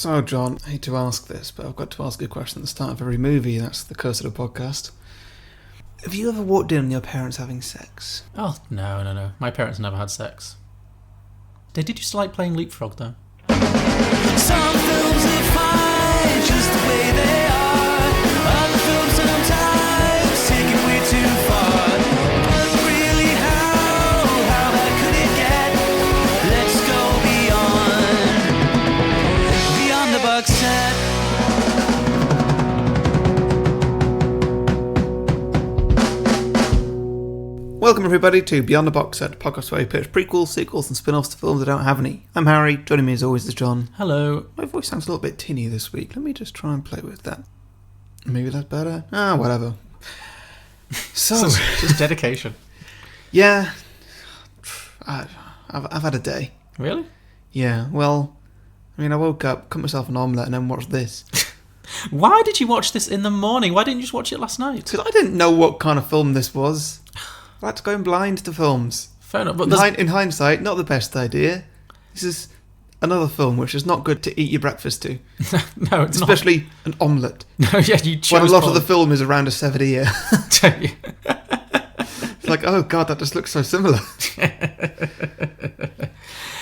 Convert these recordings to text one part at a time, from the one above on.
So, John, I hate to ask this, but I've got to ask a question at the start of every movie. That's the curse of the podcast. Have you ever walked in on your parents having sex? Oh, no. My parents never had sex. They did used to like playing leapfrog, though. Some films are fine just the way they are. Other films sometimes take it way too far. But really, how bad could it get? Let's go beyond the box set. Welcome everybody to Beyond the Box Set, a podcast where we pitch prequels, sequels and spin-offs to films that don't have any. I'm Harry, joining me as always is John. Hello. My voice sounds a little bit tinny this week, let me just try and play with that. Maybe that's better? Whatever. So, just dedication. Yeah, I've had a day. Really? Yeah, well, I woke up, cut myself an omelette and then watched this. Why did you watch this in the morning? Why didn't you just watch it last night? Because I didn't know what kind of film this was. I like to go in blind to films. Fair enough. But In hindsight, not the best idea. This is another film which is not good to eat your breakfast to. No, it's Especially an omelette. No, yeah, you chose when a lot of the film is around a 7-year. It's like, oh god, that just looks so similar.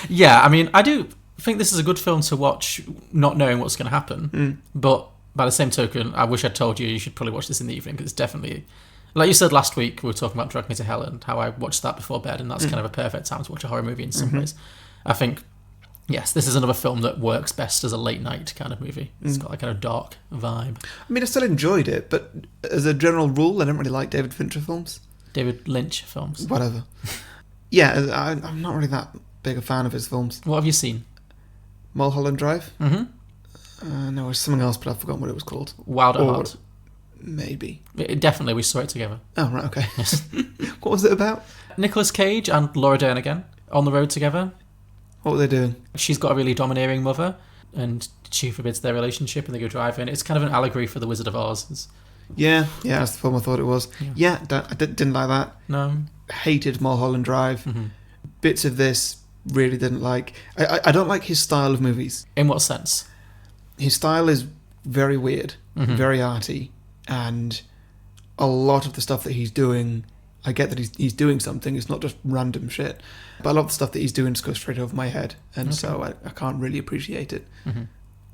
Yeah, I do think this is a good film to watch not knowing what's going to happen. But by the same token, I wish I'd told you should probably watch this in the evening, because it's definitely... Like you said last week, we were talking about Drag Me to Hell and how I watched that before bed, and that's kind of a perfect time to watch a horror movie in some ways. I think, yes, this is another film that works best as a late night kind of movie. It's got a kind of dark vibe. I still enjoyed it, but as a general rule, I don't really like David Fincher films. David Lynch films. Whatever. Yeah, I'm not really that big a fan of his films. What have you seen? Mulholland Drive? Mm-hmm. No, it was something else, but I've forgotten what it was called. Wild at Heart. Maybe. Definitely, we saw it together. Oh, right, okay. What was it about? Nicolas Cage and Laura Dern again, on the road together. What were they doing? She's got a really domineering mother, and she forbids their relationship, and they go driving. It's kind of an allegory for The Wizard of Oz. Yeah, that's the film I thought it was. Yeah, I didn't like that. No. Hated Mulholland Drive. Bits of this really didn't like. I don't like his style of movies. In what sense? His style is very weird, very arty, and a lot of the stuff that he's doing, I get that he's doing something, it's not just random shit, but a lot of the stuff that he's doing just goes straight over my head, and so I can't really appreciate it.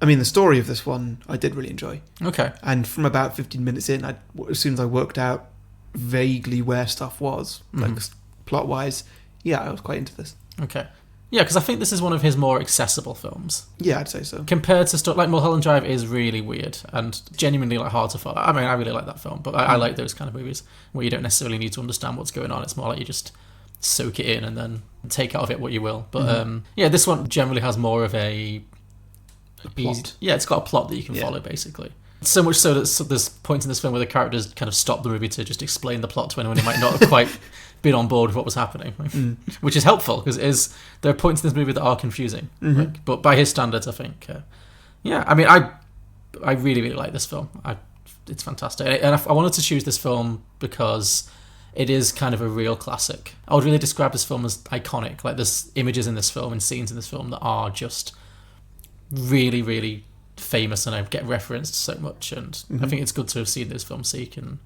The story of this one I did really enjoy. Okay. And from about 15 minutes in, as soon as I worked out vaguely where stuff was, like plot-wise, yeah, I was quite into this. Okay. Yeah, because I think this is one of his more accessible films. Yeah, I'd say so. Compared to stuff like Mulholland Drive is really weird and genuinely hard to follow. I really like that film, but I like those kind of movies where you don't necessarily need to understand what's going on. It's more like you just soak it in and then take out of it what you will. But this one generally has more of a plot. Yeah, it's got a plot that you can follow, basically. So much so that there's points in this film where the characters kind of stop the movie to just explain the plot to anyone who might not have quite been on board with what was happening, which is helpful, because there are points in this movie that are confusing. But by his standards, I think, I really, really like this film. It's fantastic. And I wanted to choose this film because it is kind of a real classic. I would really describe this film as iconic. Like, there's images in this film and scenes in this film that are just really, really famous and I get referenced so much, and I think it's good to have seen those films so you can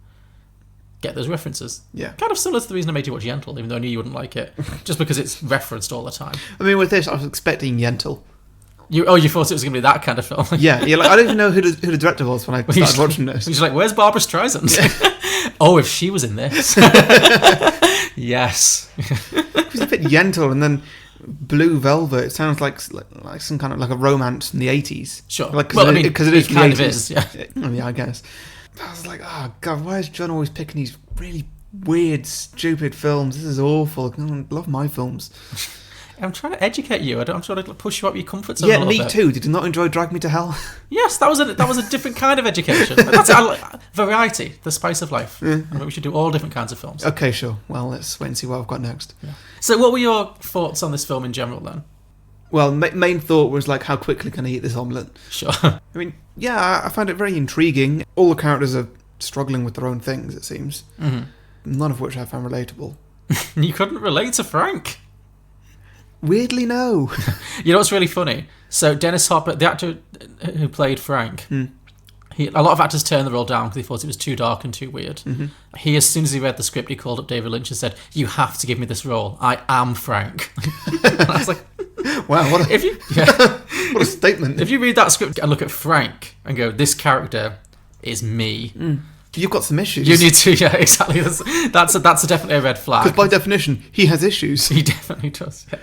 get those references. Yeah. Kind of similar to the reason I made you watch Yentl, even though I knew you wouldn't like it, just because it's referenced all the time. With this, I was expecting Yentl. You thought it was going to be that kind of film? Yeah, I don't even know who the director was when I started watching this. You're like, where's Barbara Streisand? Yeah. Oh, if she was in this. Yes. It was a bit Yentl, and then Blue Velvet. It sounds like some kind of like a romance from the 80s. Sure. Because it kind of is. Yeah. Yeah, I guess. I was like, oh god, why is John always picking these really weird, stupid films? This is awful. I love my films. I'm trying to educate you. I'm trying to push you up your comfort zone. Yeah, me too. Did you not enjoy Drag Me to Hell? Yes, that was a different kind of education. That's variety, the spice of life. Yeah. We should do all different kinds of films. Okay, sure. Well, let's wait and see what I've got next. Yeah. So, what were your thoughts on this film in general then? Well, main thought was like, how quickly can I eat this omelette? Sure. I find it very intriguing. All the characters are struggling with their own things, it seems. None of which I found relatable. You couldn't relate to Frank. Weirdly, no. You know what's really funny? So Dennis Hopper, the actor who played Frank, a lot of actors turned the role down because they thought it was too dark and too weird. He, as soon as he read the script, he called up David Lynch and said, "You have to give me this role. I am Frank." And I was like, Wow, what a statement. If you read that script and look at Frank and go, "This character is me," You've got some issues. you need to, yeah, exactly. That's definitely a red flag. Because by definition, he has issues. He definitely does. Yeah.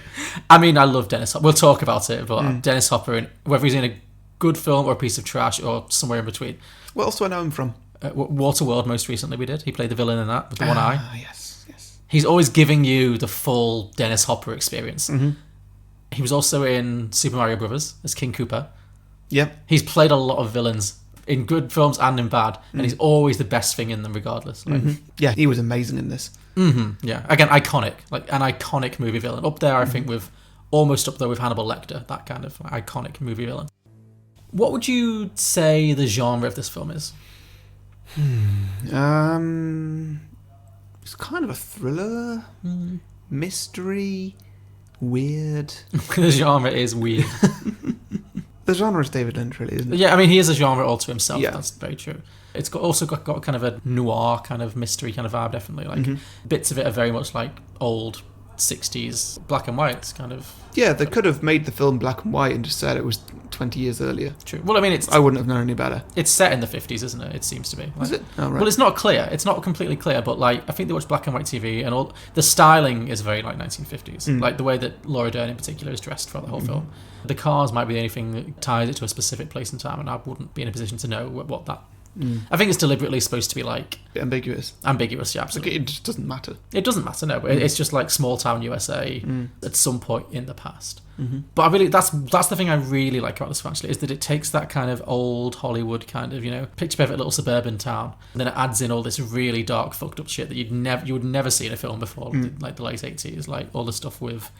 I mean, I love Dennis Hopper. We'll talk about it, but Dennis Hopper, whether he's in a good film or a piece of trash or somewhere in between. What else do I know him from? Waterworld, most recently we did. He played the villain in that with the one eye. Yes. He's always giving you the full Dennis Hopper experience. He was also in Super Mario Brothers as King Koopa. Yep. He's played a lot of villains in good films and in bad, and he's always the best thing in them regardless. Like, Yeah, he was amazing in this. Yeah, again, iconic. Like an iconic movie villain. Up there, I think, with almost up there with Hannibal Lecter, that kind of iconic movie villain. What would you say the genre of this film is? It's kind of a thriller, mystery, weird. The genre is weird. The genre is David Lynch, really, isn't it? Yeah, I mean, he is a genre all to himself. Yeah. That's very true. It's also got kind of a noir kind of mystery kind of vibe, definitely. Like bits of it are very much like old 60s black and white kind of. Yeah, they could have made the film black and white and just said it was 20 years earlier. True. Well, I mean, I wouldn't have known any better. It's set in the 50s, isn't it? It seems to be. Like, Is it? Oh, right. Well, it's not clear. It's not completely clear, but like I think they watch black and white TV, and all the styling is very like 1950s. Like the way that Laura Dern in particular is dressed throughout the whole film. The cars might be the only thing that ties it to a specific place and time, and I wouldn't be in a position to know what that. I think it's deliberately supposed to be like ambiguous. Ambiguous, yeah, absolutely. Like, it just doesn't matter. It doesn't matter, no. But it's just like small town USA at some point in the past. But I really, that's the thing I really like about this film, actually, is that it takes that kind of old Hollywood kind of, picture perfect little suburban town, and then it adds in all this really dark, fucked up shit that you would never see in a film before, like the late 80s, like all the stuff with,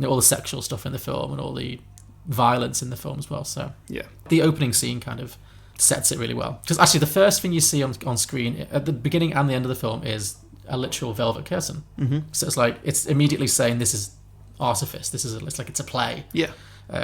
all the sexual stuff in the film and all the violence in the film as well. So Yeah. the opening scene kind of sets it really well, because actually the first thing you see on screen at the beginning and the end of the film is a literal velvet curtain. So it's like it's immediately saying this is artifice, it's a play,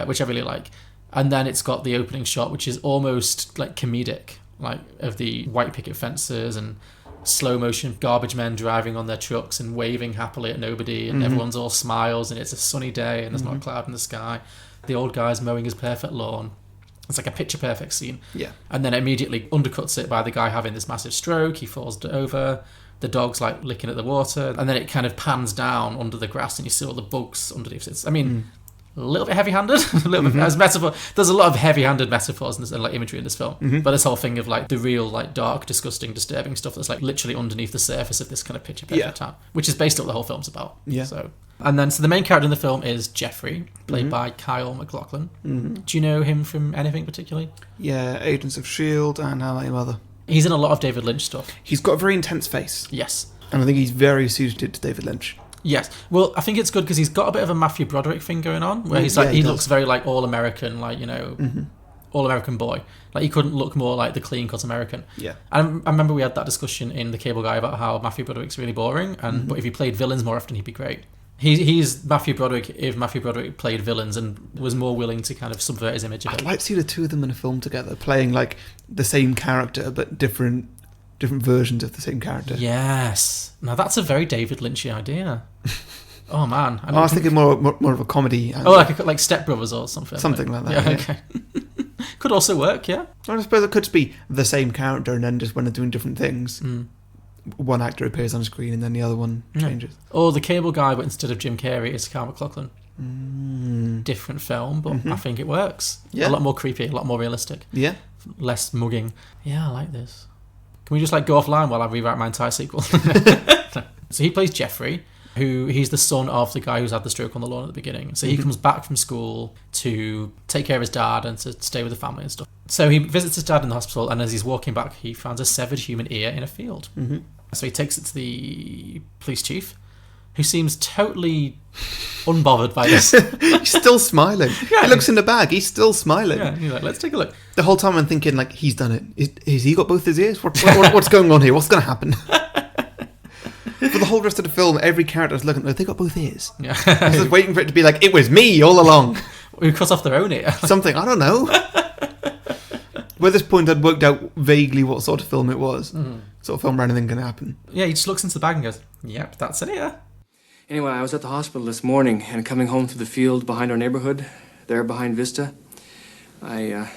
which I really like. And then it's got the opening shot, which is almost like comedic, like of the white picket fences and slow motion garbage men driving on their trucks and waving happily at nobody, and everyone's all smiles, and it's a sunny day and there's not a cloud in the sky. The old guy's mowing his perfect lawn. It's like a picture-perfect scene. Yeah. And then it immediately undercuts it by the guy having this massive stroke. He falls over. The dog's like licking at the water. And then it kind of pans down under the grass and you see all the bugs underneath. It's, I mean, a little bit heavy-handed. A little bit as metaphor. There's a lot of heavy-handed metaphors and like imagery in this film. But this whole thing of like the real like dark, disgusting, disturbing stuff that's like literally underneath the surface of this kind of picture-perfect town, which is basically what the whole film's about. Yeah. So the main character in the film is Geoffrey, played by Kyle Maclachlan. Do you know him from anything particularly? Yeah, Agents of S.H.I.E.L.D. and How I Met Your Mother. He's in a lot of David Lynch stuff. He's got a very intense face. Yes. And I think he's very suited to David Lynch. Yes. Well, I think it's good because he's got a bit of a Matthew Broderick thing going on, where he's like, he looks very like all-American, like, all-American boy. Like, he couldn't look more like the clean-cut American. Yeah. And I remember we had that discussion in The Cable Guy about how Matthew Broderick's really boring, but if he played villains more often, he'd be great. He's Matthew Broderick if Matthew Broderick played villains and was more willing to kind of subvert his image a bit. I'd like to see the two of them in a film together, playing like the same character but different versions of the same character. Yes. Now that's a very David Lynchy idea. Oh man. I was thinking more of a comedy. Oh, like Step Brothers or something. Something like that. Yeah. Okay. Could also work. Yeah. I suppose it could just be the same character, and then just when they're doing different things, one actor appears on screen and then the other one changes. Or The Cable Guy, but instead of Jim Carrey, it's Kyle Maclachlan. Different film, but I think it works. Yeah. A lot more creepy, a lot more realistic. Yeah. Less mugging. Yeah, I like this. Can we just like go offline while I rewrite my entire sequel? So he plays Geoffrey, he's the son of the guy who's had the stroke on the lawn at the beginning. So he comes back from school to take care of his dad and to stay with the family and stuff. So he visits his dad in the hospital, and as he's walking back, he finds a severed human ear in a field. So he takes it to the police chief, who seems totally unbothered by this. He's still smiling. Yeah. He looks in the bag. He's still smiling. Yeah, he's like, let's take a look. The whole time I'm thinking, like, he's done it. Has he got both his ears? What's going on here? What's going to happen? For the whole rest of the film, every character's looking, they got both ears. Yeah. Just waiting for it to be like, it was me all along. We cut off their own ear. Something, I don't know. By this point, I'd worked out vaguely what sort of film it was. Sort of film where anything can happen. Yeah, he just looks into the bag and goes, yep, that's an ear. Anyway, I was at the hospital this morning, and coming home through the field behind our neighborhood, there behind Vista, I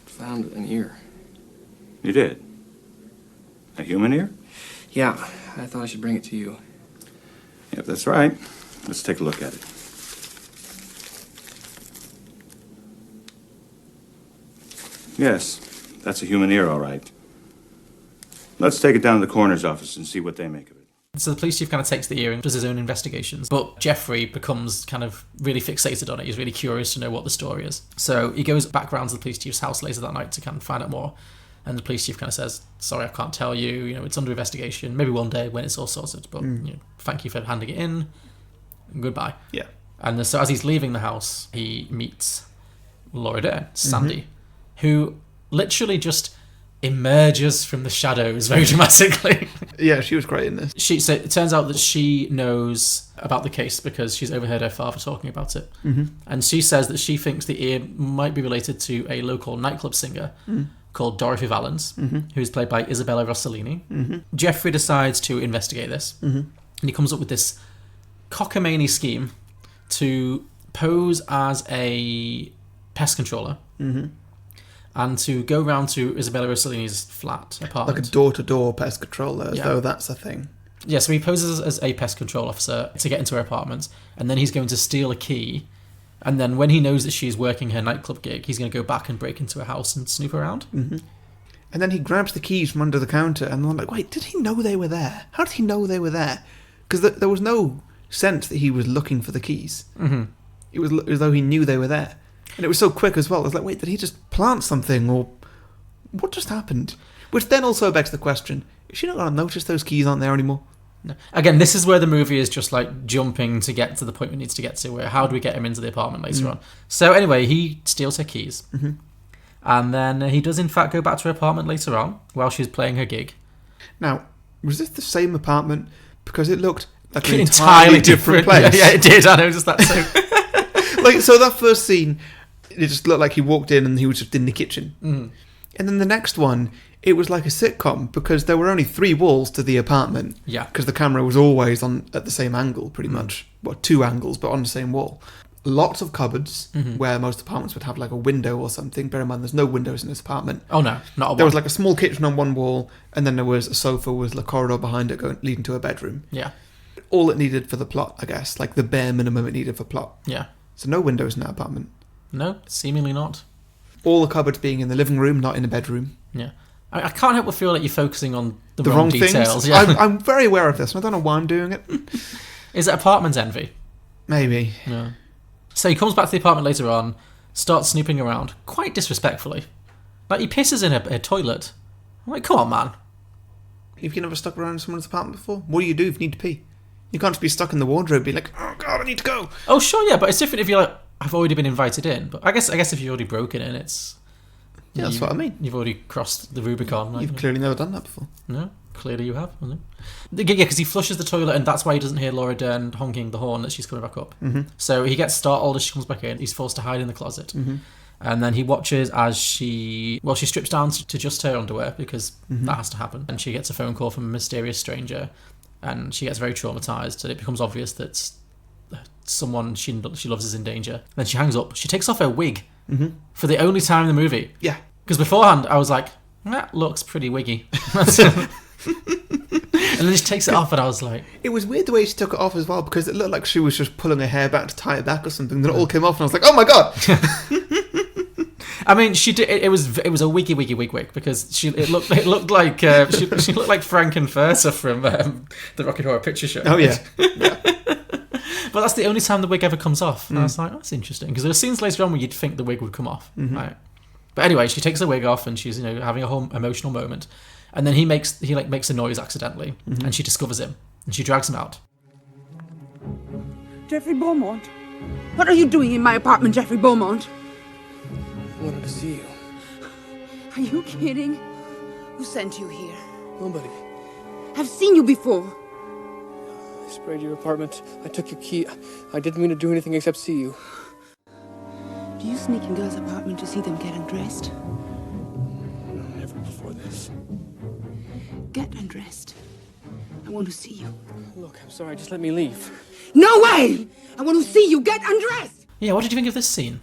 found an ear. You did? A human ear? Yeah, I thought I should bring it to you. Yep, that's right. Let's take a look at it. Yes, that's a human ear, all right. Let's take it down to the coroner's office and see what they make of it. So the police chief kind of takes the ear and does his own investigations. But Geoffrey becomes kind of really fixated on it. He's really curious to know what the story is. So he goes back round to the police chief's house later that night to kind of find out more. And the police chief kind of says, sorry, I can't tell you. You know, it's under investigation. Maybe one day when it's all sorted. But you know, thank you for handing it in. Goodbye. Yeah. And so as he's leaving the house, he meets Laura Dern, Sandy, who literally just emerges from the shadows very dramatically. Yeah, she was great in this. So it turns out that she knows about the case because she's overheard her father talking about it. And she says that she thinks the ear might be related to a local nightclub singer called Dorothy Valens, who's played by Isabella Rosellini. Geoffrey decides to investigate this, and he comes up with this cockamamie scheme to pose as a pest controller and to go round to Isabella Rossellini's flat apartment. Like a door-to-door pest controller, as Yeah. though that's a thing. Yeah, so he poses as a pest control officer to get into her apartment, and then he's going to steal a key, and then when he knows that she's working her nightclub gig, he's going to go back and break into her house and snoop around. And then he grabs the keys from under the counter, and I'm like, wait, did he know they were there? How did he know they were there? Because there was no sense that he was looking for the keys. It was as though he knew they were there. And it was so quick as well. I was like, wait, did he just plant something? Or what just happened? Which then also begs the question, is she not going to notice those keys aren't there anymore? No. Again, this is where the movie is just like jumping to get to the point it needs to get to, where how do we get him into the apartment later on? So anyway, he steals her keys. And then he does in fact go back to her apartment later on while she's playing her gig. Now, was this the same apartment? Because it looked like an Entirely different place. Yeah, it did. I noticed that too. Like, so that first scene, it just looked like he walked in and he was just in the kitchen. And then the next one, it was like a sitcom because there were only 3 walls to the apartment. Yeah. Because the camera was always on at the same angle, pretty much. Well, 2 angles, but on the same wall. Lots of cupboards where most apartments would have like a window or something. Bear in mind, there's no windows in this apartment. Oh no, not a one. There was like a small kitchen on one wall, and then there was a sofa with a corridor behind it leading to a bedroom. Yeah. All it needed for the plot, I guess. Like the bare minimum it needed for plot. Yeah. So no windows in that apartment. No, seemingly not. All the cupboards being in the living room, not in the bedroom. Yeah. I can't help but feel like you're focusing on the The wrong wrong details. things. Yeah. I'm very aware of this, and I don't know why I'm doing it. Is it apartment envy? Maybe. No. So he comes back to the apartment later on, starts snooping around, quite disrespectfully. Like, he pisses in a toilet. I'm like, come on, man. Have you never stuck around in someone's apartment before? What do you do if you need to pee? You can't just be stuck in the wardrobe, be like, oh god, I need to go. Oh, sure, yeah, but it's different if you're like, I've already been invited in. But I guess if you've already broken in, it's... Yeah, that's what I mean. You've already crossed the Rubicon. Like, You've clearly never done that before. No, clearly you have. Yeah, because he flushes the toilet, and that's why he doesn't hear Laura Dern honking the horn that she's coming back up. So he gets startled as she comes back in. He's forced to hide in the closet. And then he watches as she strips down to just her underwear, because that has to happen. And she gets a phone call from a mysterious stranger, and she gets very traumatised, and it becomes obvious that someone she loves is in danger. Then she hangs up. She takes off her wig for the only time in the movie. Yeah. Because beforehand, I was like, that looks pretty wiggy. And then she takes it off, and I was like... It was weird the way she took it off as well, because it looked like she was just pulling her hair back to tie it back or something. Then it all came off, and I was like, oh my god! I mean, she did. It was a wiggy wig, because it looked like she looked like Frankenfurter from the Rocky Horror Picture Show. Oh yeah. But that's the only time the wig ever comes off. And I was like, oh, that's interesting, because there are scenes later on where you'd think the wig would come off. Right? But anyway, she takes the wig off, and she's having a whole emotional moment, and then he makes a noise accidentally, and she discovers him, and she drags him out. Geoffrey Beaumont? What are you doing in my apartment, Geoffrey Beaumont? I wanted to see you. Are you kidding? Who sent you here? Nobody. I've seen you before. I sprayed your apartment. I took your key. I didn't mean to do anything except see you. Do you sneak in girls' apartment to see them get undressed? No, never before this. Get undressed. I want to see you. Look, I'm sorry. Just let me leave. No way! I want to see you get undressed! Yeah, what did you think of this scene?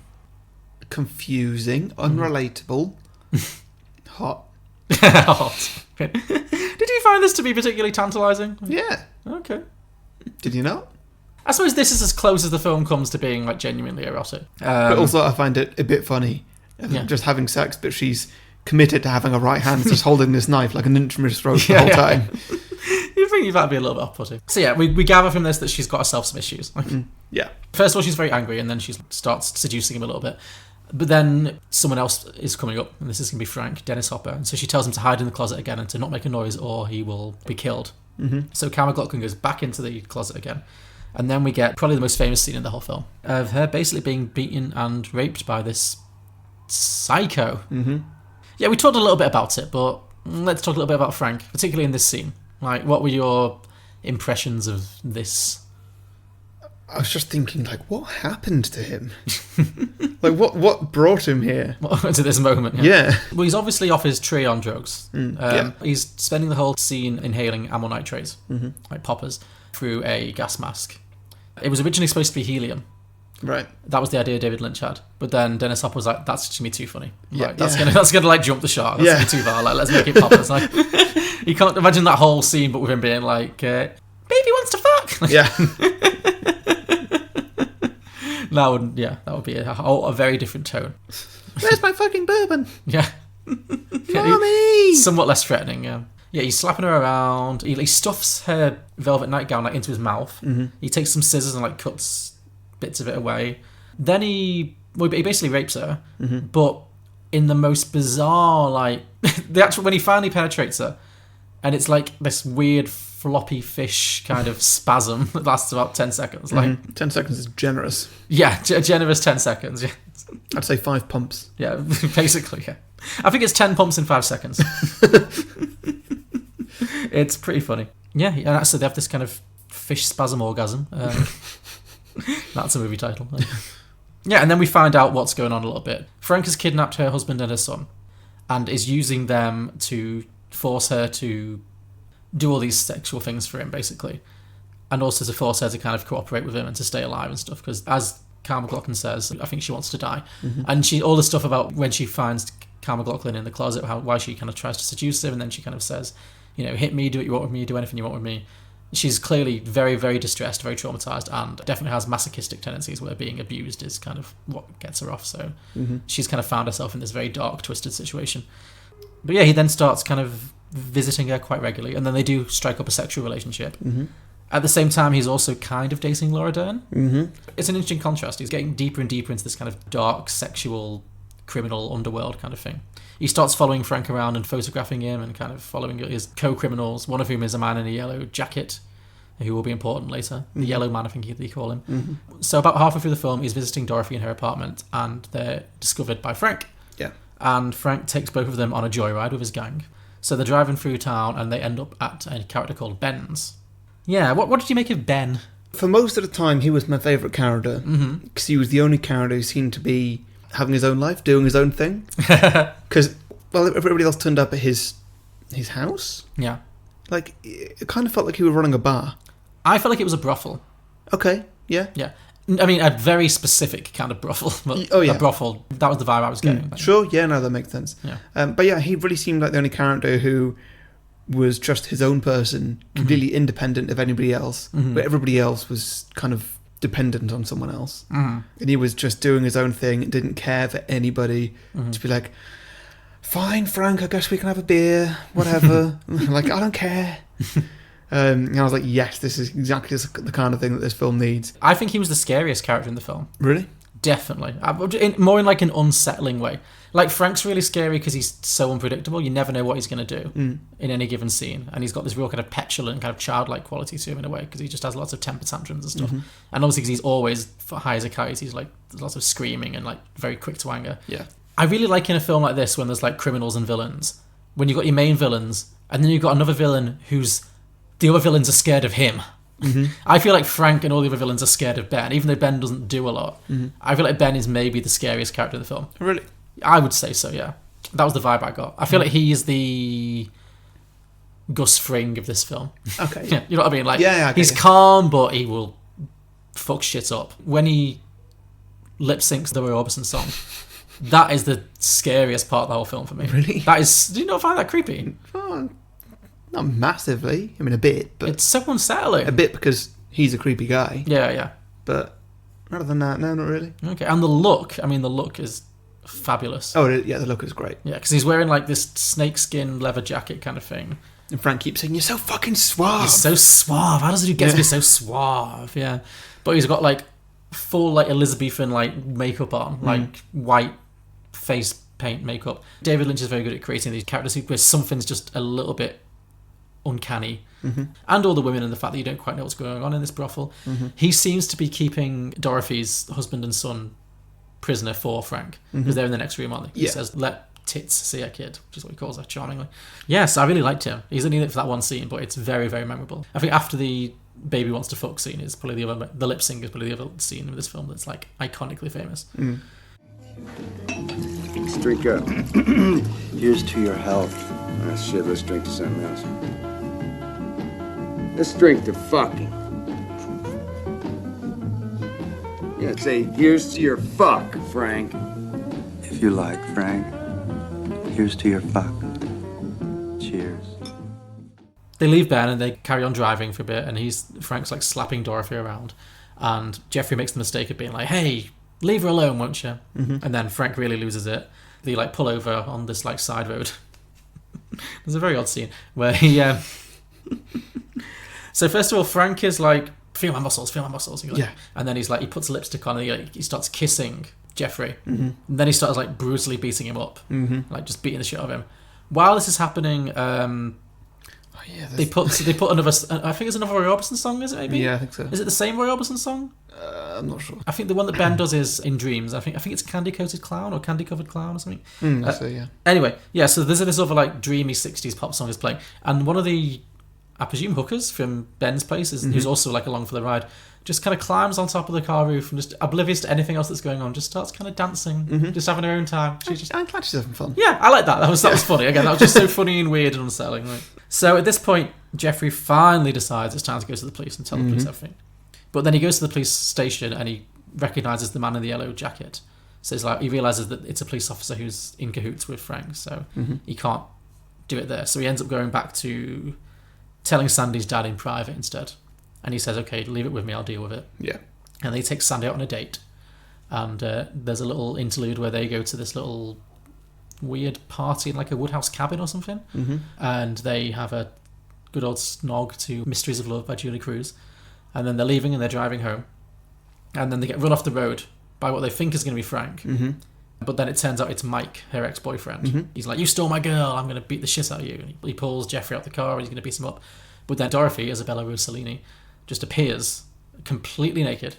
Confusing, unrelatable, hot. Hot. Okay. Did you find this to be particularly tantalising? Yeah. Okay. Did you not? I suppose this is as close as the film comes to being like genuinely erotic. But also, I find it a bit funny, just having sex, but she's committed to having a right hand, just holding this knife like an inch from his throat the whole time. You'd think that'd be a little bit off-putting. So yeah, we gather from this that she's got herself some issues. Yeah. First of all, she's very angry, and then she starts seducing him a little bit. But then someone else is coming up, and this is going to be Frank, Dennis Hopper. And so she tells him to hide in the closet again and to not make a noise or he will be killed. So Kyle Maclachlan goes back into the closet again. And then we get probably the most famous scene in the whole film of her basically being beaten and raped by this psycho. Yeah, we talked a little bit about it, but let's talk a little bit about Frank, particularly in this scene. Like, what were your impressions of this? I was just thinking, like, what happened to him? Like, what brought him here? To this moment, Yeah. Well, he's obviously off his tree on drugs. Yeah. He's spending the whole scene inhaling amyl nitrates, like poppers, through a gas mask. It was originally supposed to be helium. Right. That was the idea David Lynch had. But then Dennis Hopper was like, that's just going to be too funny. Yeah, Like, that's gonna like jump the shark. That's going to be too far. Like, let's make it poppers. Like, you can't imagine that whole scene, but with him being like, baby wants to fuck. Yeah. That would be a very different tone. Where's my fucking bourbon? Yeah. Mommy! Somewhat less threatening, yeah. Yeah, he's slapping her around. He stuffs her velvet nightgown like into his mouth. He takes some scissors and like cuts bits of it away. Then he basically rapes her, but in the most bizarre, like when he finally penetrates her, and it's like this weird floppy fish kind of spasm that lasts about 10 seconds. Like 10 seconds is generous. Yeah, a generous 10 seconds. Yeah. I'd say 5 pumps. Yeah, basically, yeah. I think it's 10 pumps in 5 seconds. It's pretty funny. Yeah, and so they have this kind of fish spasm orgasm. That's a movie title. Yeah, and then we find out what's going on a little bit. Frank has kidnapped her husband and her son and is using them to force her to do all these sexual things for him, basically. And also to force her to kind of cooperate with him and to stay alive and stuff. Because as Kyle Maclachlan says, I think she wants to die. And all the stuff about when she finds Kyle Maclachlan in the closet, why she kind of tries to seduce him, and then she kind of says, hit me, do what you want with me, do anything you want with me. She's clearly very, very distressed, very traumatized, and definitely has masochistic tendencies where being abused is kind of what gets her off. So she's kind of found herself in this very dark, twisted situation. But yeah, he then starts kind of visiting her quite regularly, and then they do strike up a sexual relationship. At the same time, he's also kind of dating Laura Dern. It's an interesting contrast. He's getting deeper and deeper into this kind of dark, sexual, criminal underworld kind of thing. He starts following Frank around and photographing him and kind of following his co-criminals, one of whom is a man in a yellow jacket, who will be important later. The yellow man, I think they call him. So about halfway through the film, he's visiting Dorothy in her apartment, and they're discovered by Frank. Yeah. And Frank takes both of them on a joyride with his gang. So they're driving through town, and they end up at a character called Ben's. Yeah, what did you make of Ben? For most of the time, he was my favourite character, because he was the only character who seemed to be having his own life, doing his own thing. Because, well, everybody else turned up at his house. Yeah. Like, it kind of felt like he was running a bar. I felt like it was a brothel. Okay, yeah. Yeah. I mean, a very specific kind of brothel. But Oh, yeah. A brothel. That was the vibe I was getting. Sure, yeah, no, that makes sense. Yeah. But yeah, he really seemed like the only character who was just his own person, completely independent of anybody else, but everybody else was kind of dependent on someone else. And he was just doing his own thing and didn't care for anybody to be like, fine, Frank, I guess we can have a beer, whatever. Like, I don't care. And I was like, yes, this is exactly the kind of thing that this film needs. I think he was the scariest character in the film. Really? Definitely. More in like an unsettling way. Like, Frank's really scary because he's so unpredictable. You never know what he's going to do in any given scene. And he's got this real kind of petulant, kind of childlike quality to him in a way, because he just has lots of temper tantrums and stuff. And obviously because he's always high as a kite, he's like, there's lots of screaming and like very quick to anger. Yeah. I really like in a film like this when there's like criminals and villains, when you've got your main villains and then you've got another villain who's, the other villains are scared of him. I feel like Frank and all the other villains are scared of Ben, even though Ben doesn't do a lot. I feel like Ben is maybe the scariest character in the film. Really? I would say so, yeah. That was the vibe I got. I feel like he is the Gus Fring of this film. Okay. Yeah, you know what I mean? Like, Yeah, I get he's you. calm, but he will fuck shit up. When he lip syncs the Roy Orbison song, that is the scariest part of the whole film for me. Really? That is. Do you not find that creepy? Well, not massively. I mean, a bit, but It's so unsettling. a bit because he's a creepy guy. Yeah, yeah. But other than that, no, not really. Okay, and the look. I mean, the look is fabulous. Oh, yeah, the look is great. Yeah, because he's wearing like this snakeskin leather jacket kind of thing. And Frank keeps saying, "You're so fucking suave." He's so suave. How does it get to be so suave? Yeah, but he's got like full like Elizabethan like makeup on, like white face paint makeup. David Lynch is very good at creating these characters where something's just a little bit uncanny. And all the women and the fact that you don't quite know what's going on in this brothel. He seems to be keeping Dorothy's husband and son prisoner for Frank, because they're in the next room, aren't they? He Yeah. says, "Let tits see a kid," which is what he calls her charmingly. Yes, I really liked him. He's only in it for that one scene, but it's very, very memorable. I think after the baby wants to fuck scene is probably the lip sync is probably the other scene in this film that's like iconically famous. Let's drink up. Here's to your health. Ah, shit, let's drink to something else. Let's drink to fucking. Yeah, say, here's to your fuck, Frank. If you like, Frank. Here's to your fuck. Cheers. They leave Ben and they carry on driving for a bit, and Frank's like slapping Dorothy around, and Geoffrey makes the mistake of being like, "Hey, leave her alone, won't you?" And then Frank really loses it. They like pull over on this like side road. There's a very odd scene where he so first of all, Frank is like, feel my muscles. He's like, Yeah. And then he's like, he puts lipstick on and he starts kissing Geoffrey. And then he starts like brutally beating him up, like just beating the shit out of him. While this is happening, they put another. I think it's another Roy Orbison song. Is it maybe? Yeah, I think so. Is it the same Roy Orbison song? I'm not sure. I think the one that Ben does is in Dreams. I think it's Candy Coated Clown or Candy Covered Clown or something. So yeah. Anyway, yeah. So there's this other like dreamy '60s pop song is playing, and one of the, I presume, hookers from Ben's place who's also like along for the ride, just kind of climbs on top of the car roof and just oblivious to anything else that's going on, just starts kind of dancing, just having her own time. She's just, I'm glad she's having fun. yeah, I like that. That was funny. Again, that was just so funny and weird and unsettling. Right? So at this point, Geoffrey finally decides it's time to go to the police and tell the police everything. But then he goes to the police station and he recognises the man in the yellow jacket. So it's like he realises that it's a police officer who's in cahoots with Frank, so he can't do it there. So he ends up going back to telling Sandy's dad in private instead. And he says, "Okay, leave it with me, I'll deal with it." Yeah. And they take Sandy out on a date. And there's a little interlude where they go to this little weird party in like a woodhouse cabin or something. And they have a good old snog to Mysteries of Love by Julie Cruz. And then they're leaving and they're driving home. And then they get run off the road by what they think is going to be Frank. But then it turns out it's Mike, her ex-boyfriend. He's like, "You stole my girl, I'm going to beat the shit out of you." And he pulls Geoffrey out the car and he's going to beat him up. But then Dorothy, Isabella Rosellini, just appears completely naked,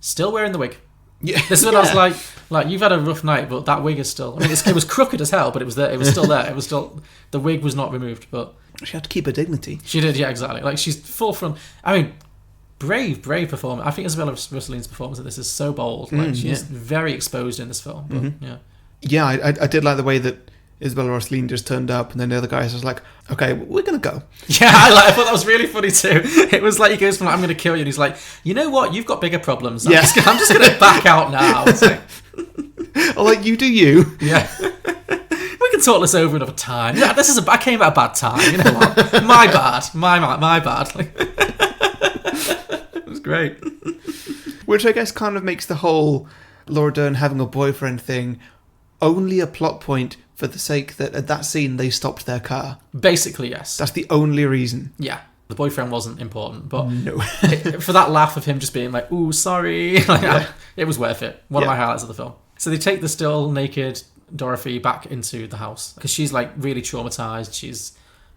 still wearing the wig. Yeah. This is when I was like, you've had a rough night, but that wig is still. I mean, it was crooked as hell, but it was there. It was still there. It was still. The wig was not removed, but She had to keep her dignity. she did. Yeah, exactly. Like she's full from. I mean, brave performance. I think Isabella Rossellini's performance in this is so bold. Like she's very exposed in this film. But, yeah. Yeah, I did like the way that Isabella Rosellini just turned up, and then the other guys was like, "Okay, we're gonna go." Yeah, I thought that was really funny too. It was like he goes from like, "I'm going to kill you," and he's like, "You know what? You've got bigger problems. I'm just going to back out now." It's like, Oh, like you do you. yeah. We can talk this over another time. Yeah, I came at a bad time. You know what? My bad. My bad. Like, it was great. Which I guess kind of makes the whole Laura Dern having a boyfriend thing only a plot point for the sake that at that scene they stopped their car. Basically, yes. That's the only reason. Yeah. The boyfriend wasn't important, but No. for that laugh of him just being like, "Ooh, sorry," like, it was worth it. One of my highlights of the film. So they take the still naked Dorothy back into the house because she's like really traumatized. She's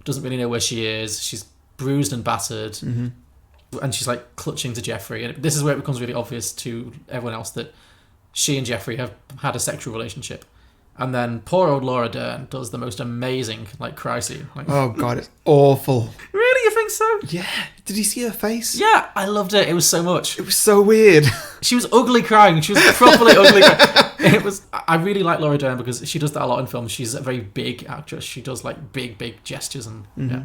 doesn't really know where she is. She's bruised and battered, and she's like clutching to Geoffrey. And this is where it becomes really obvious to everyone else that she and Geoffrey have had a sexual relationship. And then poor old Laura Dern does the most amazing like cry scene. Like, Oh god, it's awful. really, you think so. Yeah. Did you see her face? Yeah, I loved it. It was so much. It was so weird. She was ugly crying. She was properly ugly crying. I really like Laura Dern because she does that a lot in films. She's a very big actress. She does like big gestures and yeah.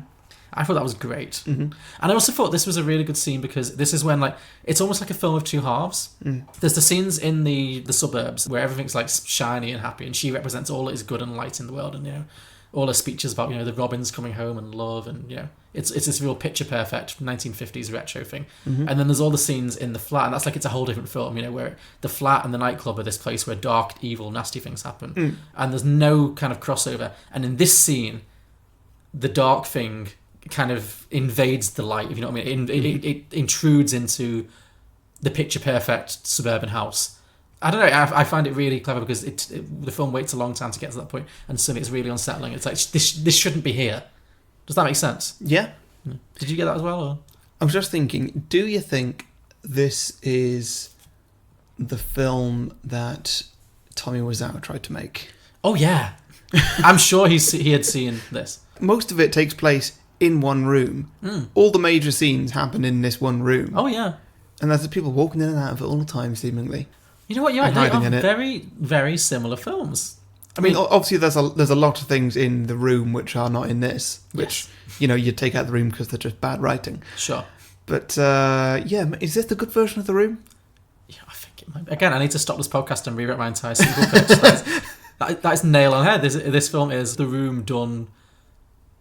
I thought that was great. Mm-hmm. And I also thought this was a really good scene because this is when like it's almost like a film of two halves. There's the scenes in the suburbs where everything's like shiny and happy, and she represents all that is good and light in the world, and all her speeches about the Robins coming home and love, and it's this real picture perfect 1950s retro thing. And then there's all the scenes in the flat, and that's like it's a whole different film, where the flat and the nightclub are this place where dark, evil, nasty things happen, and there's no kind of crossover. And in this scene, the dark thing kind of invades the light, if you know what I mean. It intrudes into the picture perfect suburban house. I don't know, I find it really clever because the film waits a long time to get to that point, and suddenly it's really unsettling. It's like, this shouldn't be here. Does that make sense? Yeah. Did you get that as well? Or? I was just thinking, do you think this is the film that Tommy Wiseau tried to make? Oh yeah. I'm sure he had seen this. Most of it takes place in one room. All the major scenes happen in this one room. Oh yeah. And there's people walking in and out of it all the time, seemingly. You know what? Yeah, they are very, very similar films. I mean, obviously, there's a lot of things in the room which are not in this, which you take out the room because they're just bad writing. Sure. But is this the good version of the room? Yeah, I think it might be. Again, I need to stop this podcast and rewrite my entire single pitch. That is nail on head. This film is The Room done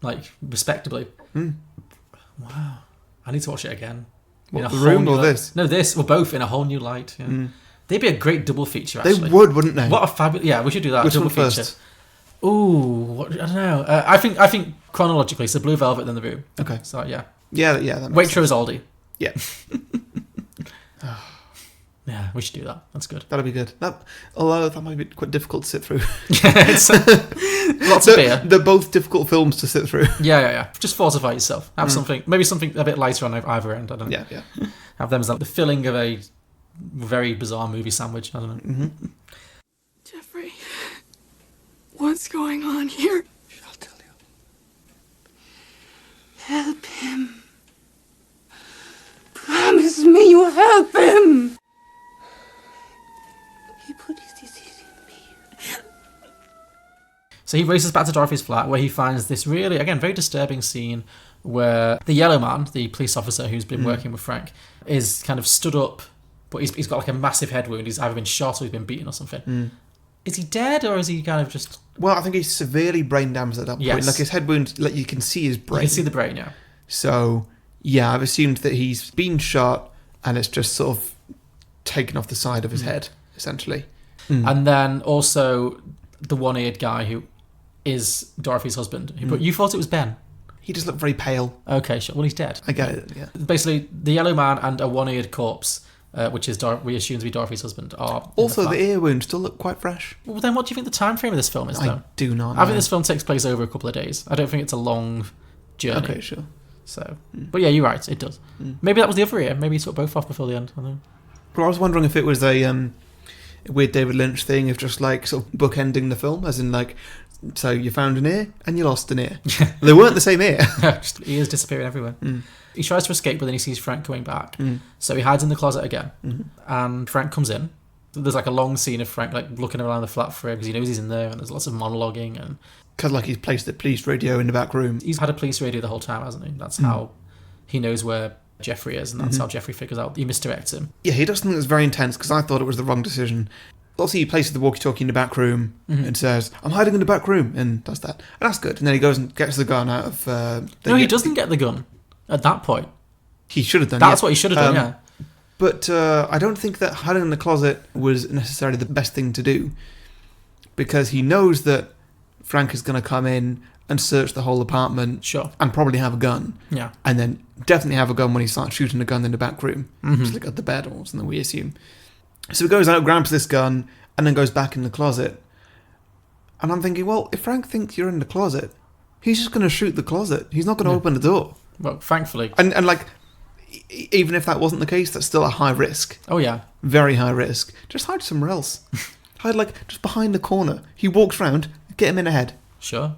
like respectably. Wow, I need to watch it again. What, The Room or this? No, this. We're both in a whole new light. Yeah. They'd be a great double feature. Actually, they would, wouldn't they? What a fabulous! Yeah, we should do that. Which double one first? Feature. Ooh, I don't know. I think chronologically, so Blue Velvet then The Room. Okay. So yeah. Yeah. That makes Waitrose Aldi. Yeah. Yeah, we should do that. That's good. That'd be good. Although that might be quite difficult to sit through. Yeah, it's lots of beer. They're both difficult films to sit through. Yeah. Just fortify yourself. Have something, maybe something a bit lighter on either end. I don't know. Yeah. Have them as like the filling of a very bizarre movie sandwich. I don't know. Geoffrey, what's going on here? I'll tell you. Help him. Promise me you'll help him. He put his disease in me. So he races back to Dorothy's flat where he finds this really, again, very disturbing scene where the yellow man, the police officer who's been working with Frank, is kind of stood up, but he's got like a massive head wound. He's either been shot or he's been beaten or something. Is he dead or is he kind of just... Well, I think he's severely brain damaged at that point. Yes. Like his head wound, like you can see his brain. You can see the brain, yeah. So, yeah, I've assumed that he's been shot and it's just sort of taken off the side of his head, essentially. And then also the one-eared guy who is Dorothy's husband. But you thought it was Ben. He just looked very pale. Okay, sure. Well, he's dead. I get it, yeah. Basically, the yellow man and a one-eared corpse, which is we assume to be Dorothy's husband, are also the ear wound still look quite fresh. Well, then what do you think the time frame of this film is, though? I do not know. I think this film takes place over a couple of days. I don't think it's a long journey. Okay, sure. So, but yeah, you're right. It does. Maybe that was the other ear. Maybe he took both off before the end. I don't know. Well, I was wondering if it was a weird David Lynch thing of just like sort of bookending the film, as in like, so you found an ear and you lost an ear. They weren't the same ear. Just ears disappearing everywhere. He tries to escape, but then he sees Frank coming back. So he hides in the closet again, and Frank comes in. There's like a long scene of Frank like looking around the flat for him because he knows he's in there, and there's lots of monologuing and. Because like he's placed the police radio in the back room. He's had a police radio the whole time, hasn't he? That's how he knows where Geoffrey is, and that's how Geoffrey figures out he misdirects him. Yeah, he does something that's very intense because I thought it was the wrong decision. Also, he places the walkie-talkie in the back room and says, "I'm hiding in the back room," and does that. And that's good. And then he goes and gets the gun out of... No, he doesn't get the gun at that point. He should have done. That's what he should have done, yeah. But I don't think that hiding in the closet was necessarily the best thing to do, because he knows that Frank is going to come in and search the whole apartment, sure, and probably have a gun, yeah, and then definitely have a gun when he starts shooting a gun in the back room, just like at the bed or something, we assume. So he goes out, grabs this gun, and then goes back in the closet. And I'm thinking, well, if Frank thinks you're in the closet, he's just going to shoot the closet. He's not going to open the door. Well, thankfully, and like, even if that wasn't the case, that's still a high risk. Oh yeah, very high risk. Just hide somewhere else. Hide like just behind the corner. He walks round. Get him in ahead. Sure.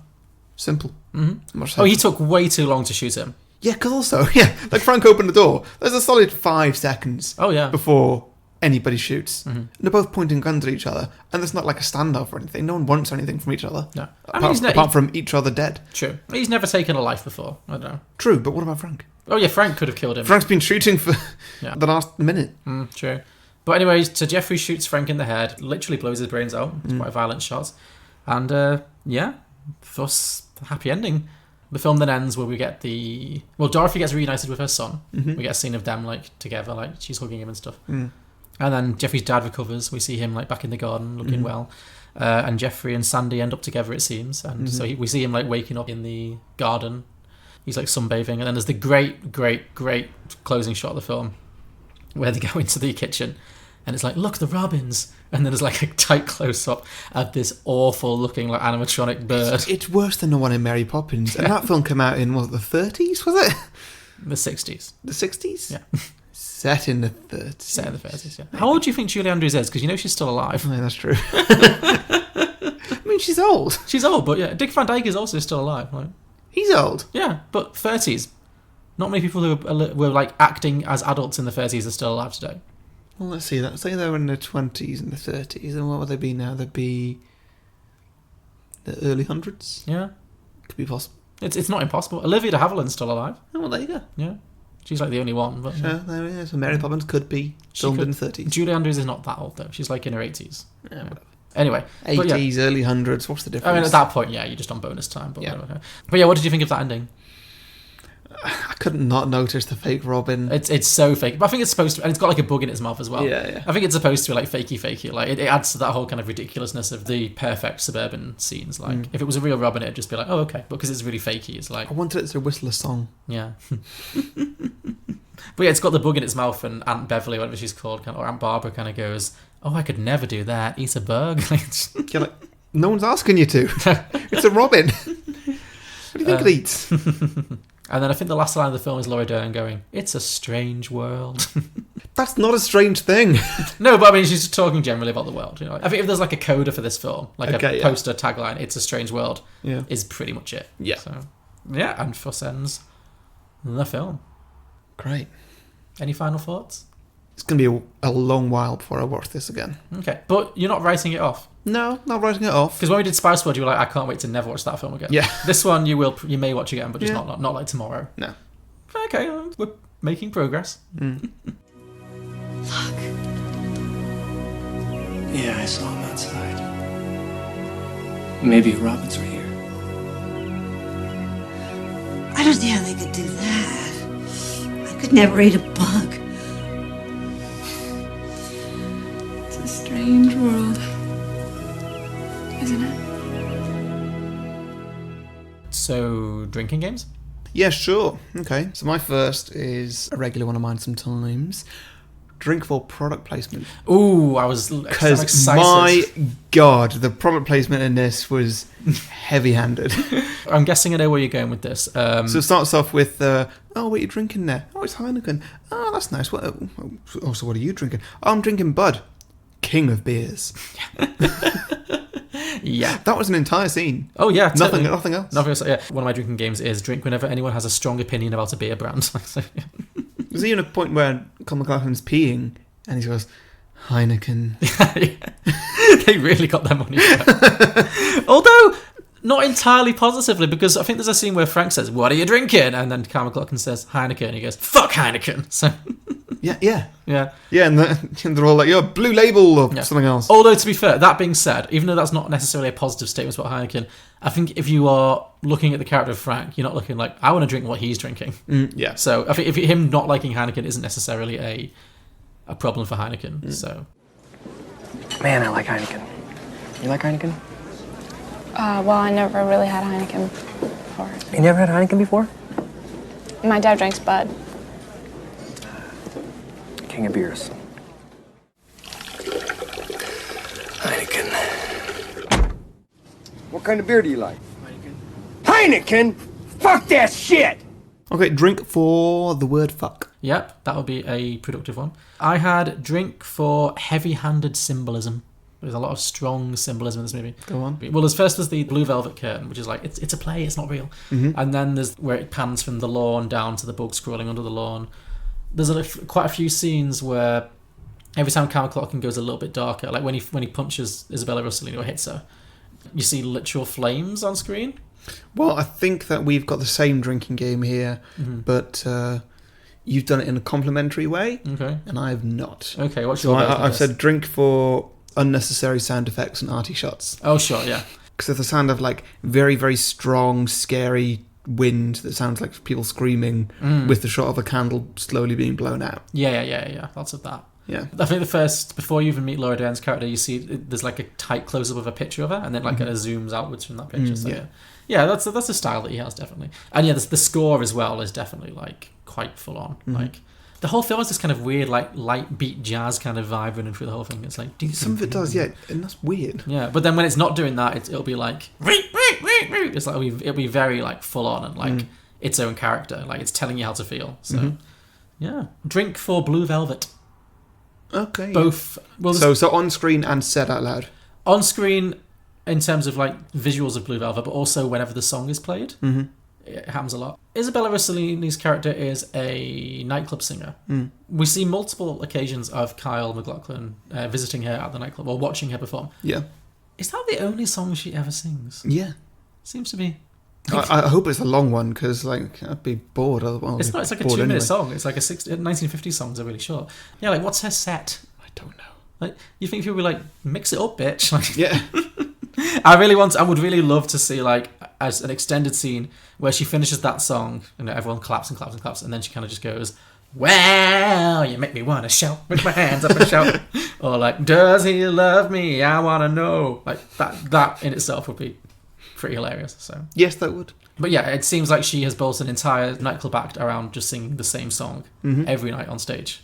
Simple. Oh, he took way too long to shoot him. Yeah, because also, like Frank opened the door. There's a solid 5 seconds before anybody shoots. And they're both pointing guns at each other. And there's not like a standoff or anything. No one wants anything from each other. No. Apart from each other dead. True. He's never taken a life before. I don't know. True, but what about Frank? Oh, yeah, Frank could have killed him. Frank's been shooting for the last minute. True. But anyways, so Geoffrey shoots Frank in the head, literally blows his brains out. It's quite a violent shot. And, thus, happy ending. The film then ends where we get Dorothy gets reunited with her son. We get a scene of them, like, together, like, she's hugging him and stuff. And then Geoffrey's dad recovers. We see him, like, back in the garden, looking well. And Geoffrey and Sandy end up together, it seems. And so we see him, like, waking up in the garden. He's, like, sunbathing. And then there's the great, great, great closing shot of the film where they go into the kitchen. And it's like, look, the robins. And then there's like a tight close-up of this awful-looking like animatronic bird. It's worse than the one in Mary Poppins. And that film came out in, the 30s, was it? The 60s. The 60s? Yeah. Set in the 30s. Set in the 30s, yeah. Maybe. How old do you think Julie Andrews is? Because you know she's still alive. Yeah, that's true. I mean, she's old. She's old, but yeah. Dick Van Dyke is also still alive. Right? He's old? Yeah, but 30s. Not many people who were like acting as adults in the 30s are still alive today. Well, let's see. Say they were in their 20s and the 30s, and what would they be now? They'd be the early hundreds. Yeah, could be possible. It's not impossible. Olivia de Havilland's still alive. Oh, well, there you go. Yeah, she's like the only one. But there it is. So Mary Poppins could be filmed in the 30s. Julie Andrews is not that old though. She's like in her 80s. Yeah, whatever. Anyway, 80s, early hundreds. What's the difference? I mean, at that point, yeah, you're just on bonus time. But whatever. But yeah, what did you think of that ending? I couldn't not notice the fake Robin. It's so fake, but I think it's supposed to, and it's got like a bug in its mouth as well. Yeah. I think it's supposed to be like fakey. Like it adds to that whole kind of ridiculousness of the perfect suburban scenes. Like if it was a real Robin, it'd just be like, oh okay, but because it's really fakey, it's like I wanted it to whistle a song. Yeah. But yeah, it's got the bug in its mouth, and Aunt Beverly, whatever she's called, or Aunt Barbara, kind of goes, "Oh, I could never do that. Eat a bug." You're like, no one's asking you to. It's a Robin. What do you think it eats? And then I think the last line of the film is Laura Dern going, "It's a strange world." That's not a strange thing. No, but I mean, she's just talking generally about the world. You know, I think if there's like a coda for this film, like a poster tagline, "It's a strange world," is pretty much it. Yeah. So, yeah, and thus ends the film. Great. Any final thoughts? It's going to be a long while before I watch this again. Okay, but you're not writing it off. No, not writing it off. Because when we did Spice World, you were like, I can't wait to never watch that film again. Yeah. This one you may watch again, but just not like tomorrow. No. Okay, we're making progress. Look. Yeah, I saw him outside. Maybe robins were here. I don't see how they could do that. I could never eat a bug. It's a strange world, isn't it? So, drinking games? Yeah, sure. Okay. So my first is a regular one of mine sometimes. Drink for product placement. Ooh, I was excited. Because my God, the product placement in this was heavy-handed. I'm guessing I know where you're going with this. So it starts off with, what are you drinking there? Oh, it's Heineken. Oh, that's nice. So what are you drinking? Oh, I'm drinking Bud. King of beers. Yeah. That was an entire scene. Oh, yeah. Nothing else. Nothing else. Yeah. One of my drinking games is drink whenever anyone has a strong opinion about a beer brand. So, yeah. There's even a point where Kyle Maclachlan's peeing and he goes, Heineken. They really got their money back. Although, not entirely positively, because I think there's a scene where Frank says, "What are you drinking?" And then Kyle Maclachlan says, "Heineken." And he goes, "Fuck Heineken." So... Yeah. Yeah, and they're all like, "You're Blue Label" or something else. Although, to be fair, that being said, even though that's not necessarily a positive statement about Heineken, I think if you are looking at the character of Frank, you're not looking like, I want to drink what he's drinking. Yeah. So I think if him not liking Heineken isn't necessarily a problem for Heineken. So, Man, I like Heineken. You like Heineken? Well, I never really had Heineken before. You never had Heineken before? My dad drinks Bud. King of beers. Heineken. What kind of beer do you like? Heineken? Fuck that shit! Okay, drink for the word fuck. Yep, that would be a productive one. I had drink for heavy-handed symbolism. There's a lot of strong symbolism in this movie. Go on. Well, there's the Blue Velvet Curtain, which is like, it's a play, it's not real. And then there's where it pans from the lawn down to the bugs crawling under the lawn. There's quite a few scenes where every time Kyle Maclachlan goes a little bit darker, like when he punches Isabella Rosellini or hits her, you see literal flames on screen. Well, I think that we've got the same drinking game here, but you've done it in a complimentary way, and I have not. Okay, what's so your I've said drink for unnecessary sound effects and arty shots. Oh, sure, yeah. Because there's the sound of like very, very strong, scary wind that sounds like people screaming with the shot of a candle slowly being blown out. Yeah. Lots of that. Yeah. I think before you even meet Laura Dern's character, you see there's like a tight close-up of a picture of her, and then like it zooms outwards from that picture. So yeah, that's a style that he has, definitely. And yeah, the score as well is definitely like quite full on. Like the whole film has this kind of weird like light beat jazz kind of vibe running through the whole thing. It's like some of it does, yeah, and that's weird. Yeah, but then when it's not doing that, it'll be like it's like it'll be very like full on and like its own character. Like it's telling you how to feel. So yeah, drink for Blue Velvet. Okay. Both. Well, so on screen and said out loud. On screen, in terms of like visuals of Blue Velvet, but also whenever the song is played, it happens a lot. Isabella Rossellini's character is a nightclub singer. We see multiple occasions of Kyle Maclachlan visiting her at the nightclub or watching her perform. Yeah. Is that the only song she ever sings? Yeah. Seems to be. I hope it's a long one because like I'd be bored. It's not. It's like a 2-minute song. It's like a 1950s songs are really short. Yeah, like what's her set? I don't know. Like you think people would be like mix it up, bitch? Like, yeah. I would really love to see like as an extended scene where she finishes that song and everyone claps and claps and claps, and then she kind of just goes, "Well, you make me want to shout with my hands up and shout," or like, "Does he love me? I want to know." Like that in itself would be pretty hilarious. So yes, that would. But yeah, it seems like she has built an entire nightclub act around just singing the same song every night on stage.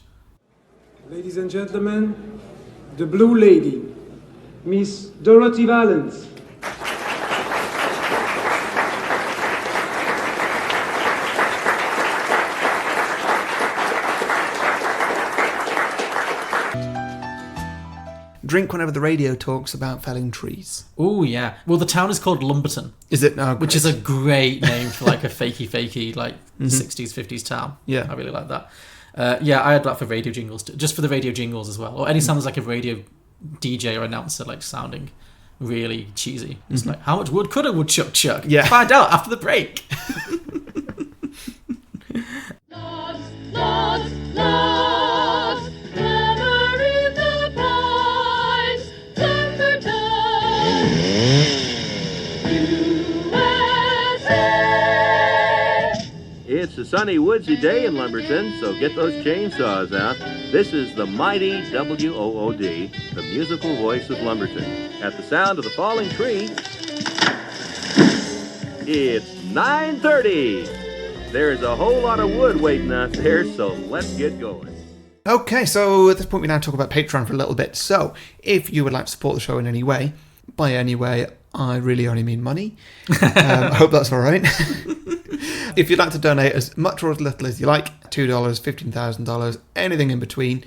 Ladies and gentlemen, the Blue Lady, Miss Dorothy Valens. Drink whenever the radio talks about felling trees. Oh yeah. Well, the town is called Lumberton. Is it? Oh, which is a great name for like a fakey like 60s 50s town. Yeah, I really like that. Yeah, I had that for radio jingles too, just for the radio jingles as well. Or any sounds like a radio DJ or announcer like sounding really cheesy. It's like, how much wood could a woodchuck chuck? Yeah. Find out after the break. Lost, never in the prize, Lumberton, USA. It's a sunny, woodsy day in Lumberton, so get those chainsaws out. This is the mighty WOOD, the musical voice of Lumberton. At the sound of the falling tree, it's 9:30. There's a whole lot of wood waiting out there, so let's get going. Okay, so at this point we now talk about Patreon for a little bit. So, if you would like to support the show in any way, by any way, I really only mean money. I hope that's all right. If you'd like to donate as much or as little as you like, $2, $15,000, anything in between,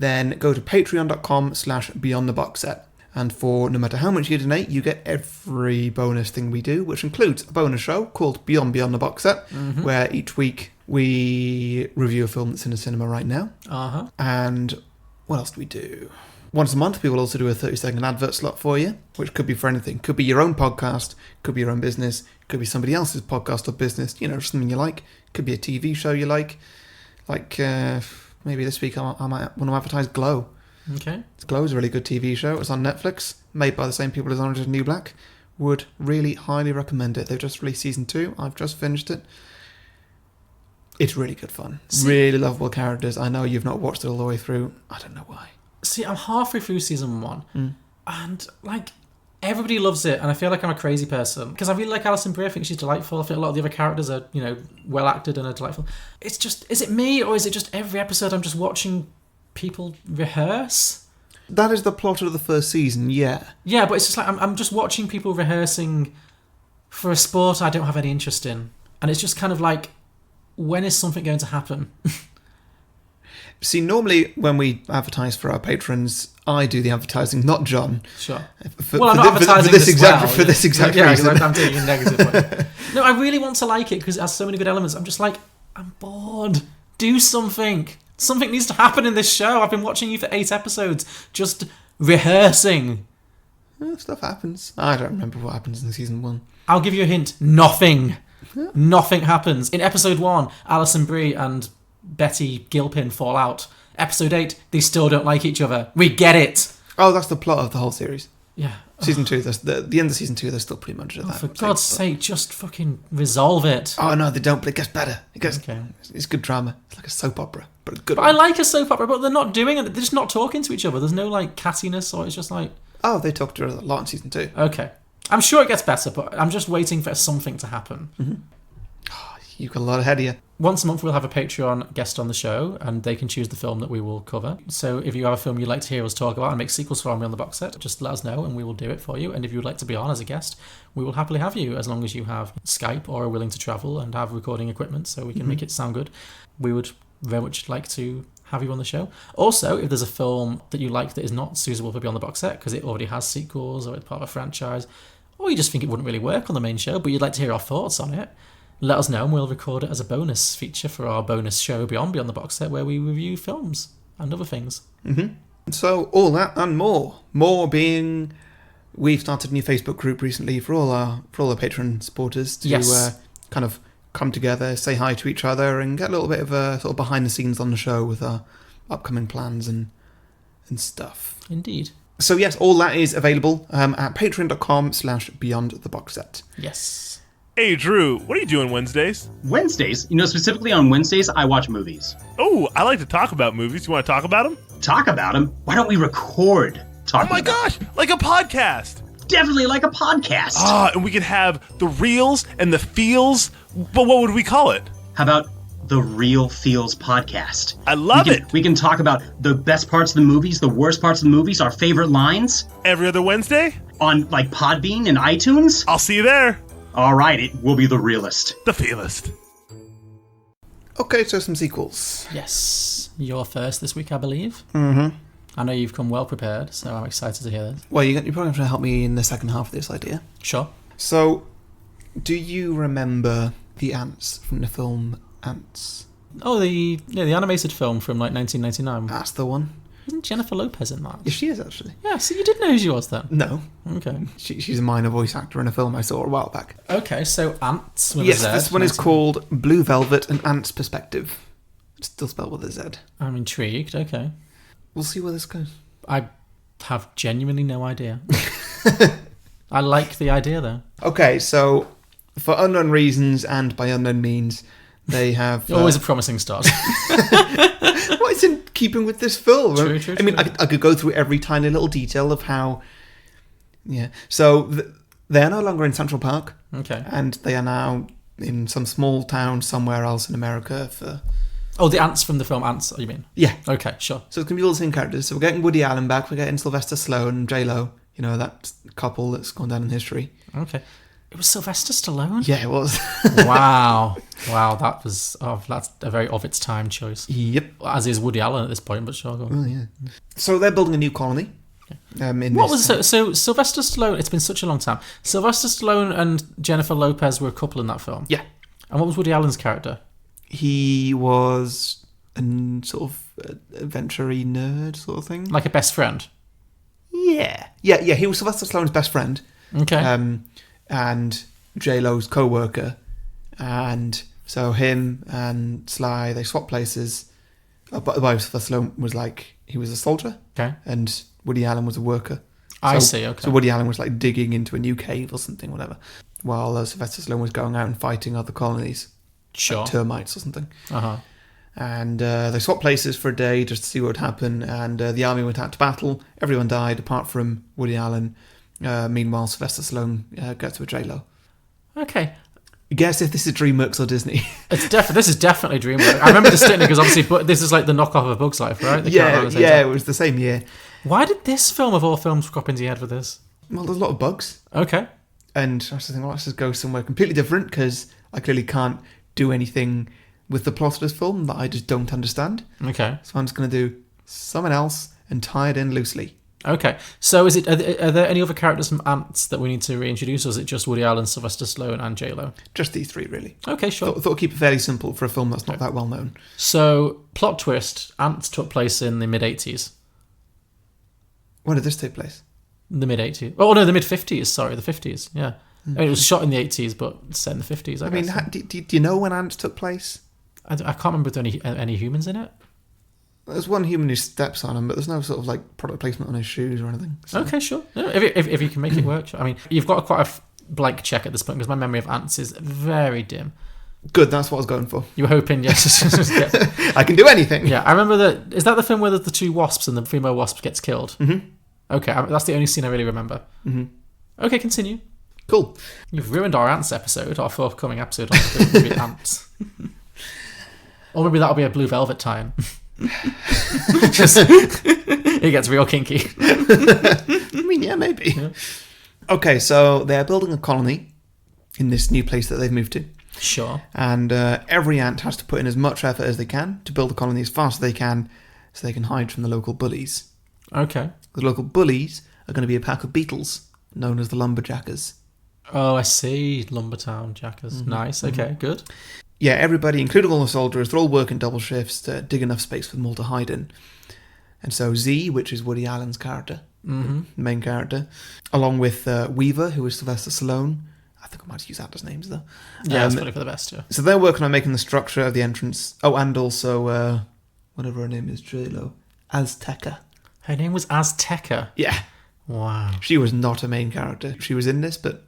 then go to patreon.com/beyondtheboxset. And for no matter how much you donate, you get every bonus thing we do, which includes a bonus show called Beyond the Box Set, where each week we review a film that's in a cinema right now. And what else do we do? Once a month, we will also do a 30-second advert slot for you, which could be for anything. Could be your own podcast, could be your own business, could be somebody else's podcast or business, you know, something you like. Could be a TV show you like. Like, maybe this week I might want to advertise Glow. Okay. Glow is a really good TV show. It's on Netflix, made by the same people as Orange is the New Black. Would really highly recommend it. They've just released season 2. I've just finished it. It's really good fun. Really lovable characters. I know you've not watched it all the way through. I don't know why. See, I'm halfway through season 1, and like everybody loves it, and I feel like I'm a crazy person because I really like Alison Brie. I think she's delightful. I think a lot of the other characters are, you know, well acted and are delightful. It's just, is it me or is it just every episode I'm just watching people rehearse? That is the plot of the first season, yeah. Yeah, but it's just like I'm just watching people rehearsing for a sport I don't have any interest in, and it's just kind of like, when is something going to happen? See, normally when we advertise for our patrons, I do the advertising, not John. Sure. Well, I'm not advertising for this exact reason. I'm taking a negative one. No, I really want to like it because it has so many good elements. I'm just like, I'm bored. Do something. Something needs to happen in this show. I've been watching you for 8 episodes, just rehearsing. Stuff happens. I don't remember what happens in season 1. I'll give you a hint. Nothing. Nothing happens. In episode 1, Alison Brie and Betty Gilpin fall out. Episode 8, they still don't like each other. We get it. Oh, that's the plot of the whole series. Yeah. Season 2, the end of season 2, they're still pretty much at that. For God's sake, just fucking resolve it. Oh no, they don't, but it gets better. It's good drama. It's like a soap opera, but a good one. I like a soap opera, but they're not doing it. They're just not talking to each other. There's no like cattiness, or it's just like... Oh, they talk to each other a lot in season 2. Okay. I'm sure it gets better, but I'm just waiting for something to happen. Mm-hmm. Oh, you've got a lot ahead of you. Once a month, we'll have a Patreon guest on the show, and they can choose the film that we will cover. So if you have a film you'd like to hear us talk about and make sequels for on the box set, just let us know, and we will do it for you. And if you would like to be on as a guest, we will happily have you, as long as you have Skype or are willing to travel and have recording equipment so we can make it sound good. We would very much like to have you on the show. Also, if there's a film that you like that is not suitable for Beyond the Box Set because it already has sequels or it's part of a franchise, or you just think it wouldn't really work on the main show but you'd like to hear our thoughts on it, let us know and we'll record it as a bonus feature for our bonus show Beyond the Box Set, where we review films and other things. So all that and more being, we've started a new Facebook group recently for all our patron supporters to kind of come together, say hi to each other, and get a little bit of a sort of behind the scenes on the show with our upcoming plans and stuff. Indeed. So yes, all that is available at patreon.com/beyondtheboxset. Yes. Hey Drew, what are you doing Wednesdays? Wednesdays? You know, specifically on Wednesdays, I watch movies. Oh, I like to talk about movies. You want to talk about them? Talk about them? Why don't we record talking about them? Oh my gosh, like a podcast. Definitely like a podcast. And we could have the reels and the feels, but what would we call it? How about the Real Feels Podcast? I love it. We can talk about the best parts of the movies, the worst parts of the movies, our favorite lines. Every other Wednesday? On like Podbean and iTunes? I'll see you there. All right, it will be the realest. The feelest. Okay, so some sequels. Yes. You're first this week, I believe. Mm-hmm. I know you've come well prepared, so I'm excited to hear this. Well, you're probably going to help me in the second half of this idea. Sure. So, do you remember the ants from the film Antz? Oh, the animated film from like 1999. That's the one. Isn't Jennifer Lopez in that? Yeah, she is actually. Yeah, so you did know who she was then? No. Okay. She's a minor voice actor in a film I saw a while back. Okay, so Antz with yes, a Z. this one is called Blue Velvet and Ant's Perspective. It's still spelled with a Z. I'm intrigued, okay. We'll see where this goes. I have genuinely no idea. I like the idea though. Okay, so for unknown reasons and by unknown means, they have... Always a promising start. Well, it's in keeping with this film. True. I mean, I could go through every tiny little detail of how... Yeah. So they are no longer in Central Park. Okay. And they are now in some small town somewhere else in America for... Oh, the ants from the film Antz, you mean? Yeah. Okay, sure. So it's going to be all the same characters. So we're getting Woody Allen back. We're getting Sylvester Stallone and J-Lo. You know, that couple that's gone down in history. Okay. It was Sylvester Stallone? Yeah, it was. Wow, that's a very of its time choice. Yep. As is Woody Allen at this point, but sure. Go on. Oh, yeah. So they're building a new colony. So Sylvester Stallone, it's been such a long time. Sylvester Stallone and Jennifer Lopez were a couple in that film. Yeah. And what was Woody Allen's character? He was a sort of adventure-y nerd sort of thing. Like a best friend? Yeah. He was Sylvester Stallone's best friend. Okay. And J-Lo's co-worker. And so him and Sly, they swapped places. But Sylvester Stallone was like, he was a soldier. Okay. And Woody Allen was a worker. I see, okay. So Woody Allen was like digging into a new cave or something, whatever. While Sylvester Stallone was going out and fighting other colonies. Sure. Like termites or something. Uh-huh. And they swapped places for a day just to see what would happen. And the army went out to battle. Everyone died apart from Woody Allen. Meanwhile, Sylvester Stallone gets with J-Lo. Okay. Guess if this is DreamWorks or Disney. This is definitely DreamWorks. I remember distinctly because obviously this is like the knockoff of A Bug's Life, right? It was the same year. Why did this film of all films crop into your head for this? Well, there's a lot of bugs. Okay. And I was thinking, let's just go somewhere completely different because I clearly can't do anything with the plot of this film that I just don't understand. Okay. So I'm just going to do someone else and tie it in loosely. Okay. So is it? Are there any other characters from Antz that we need to reintroduce, or is it just Woody Allen, Sylvester Stallone, and J-Lo? Just these three, really. Okay, sure. Thought I'd keep it fairly simple for a film that's not that well known. So, plot twist, Antz took place in the mid-80s. When did this take place? The mid-80s. Oh, no, the mid-50s, sorry, the 50s, yeah. I mean, it was shot in the 80s, but set in the 50s, I guess. mean, do you know when Antz took place? I can't remember if there are any humans in it. There's one human who steps on him, but there's no sort of like product placement on his shoes or anything. So. Okay, sure. Yeah, if you can make it work. Sure. I mean, you've got quite a blank check at this point because my memory of Antz is very dim. Good, that's what I was going for. You were hoping, yes. I can do anything. Yeah, I remember that. Is that the film where the two wasps and the female wasp gets killed? Mm-hmm. Okay, that's the only scene I really remember. Mm-hmm. Okay, continue. Cool. You've ruined our Antz episode, our forthcoming episode on the movie Antz. Or maybe that'll be a Blue Velvet tie-in. Just it gets real kinky. I mean, yeah, maybe. Yeah. Okay, so they're building a colony in this new place that they've moved to. Sure. And every ant has to put in as much effort as they can to build the colony as fast as they can so they can hide from the local bullies. Okay. The local bullies are going to be a pack of beetles known as the lumberjackers. Oh, I see. Lumbertown jackers. Mm-hmm. Nice. Okay, good. Yeah, everybody, including all the soldiers, they're all working double shifts to dig enough space for them all to hide in. And so Z, which is Woody Allen's character, the main character, along with Weaver, who is Sylvester Stallone. I think I might use actors' names, though. Yeah, it's probably for the best, yeah. So they're working on making the structure of the entrance. Oh, and also, whatever her name is, J-Lo. Azteca. Her name was Azteca? Yeah. Wow. She was not a main character. She was in this, but...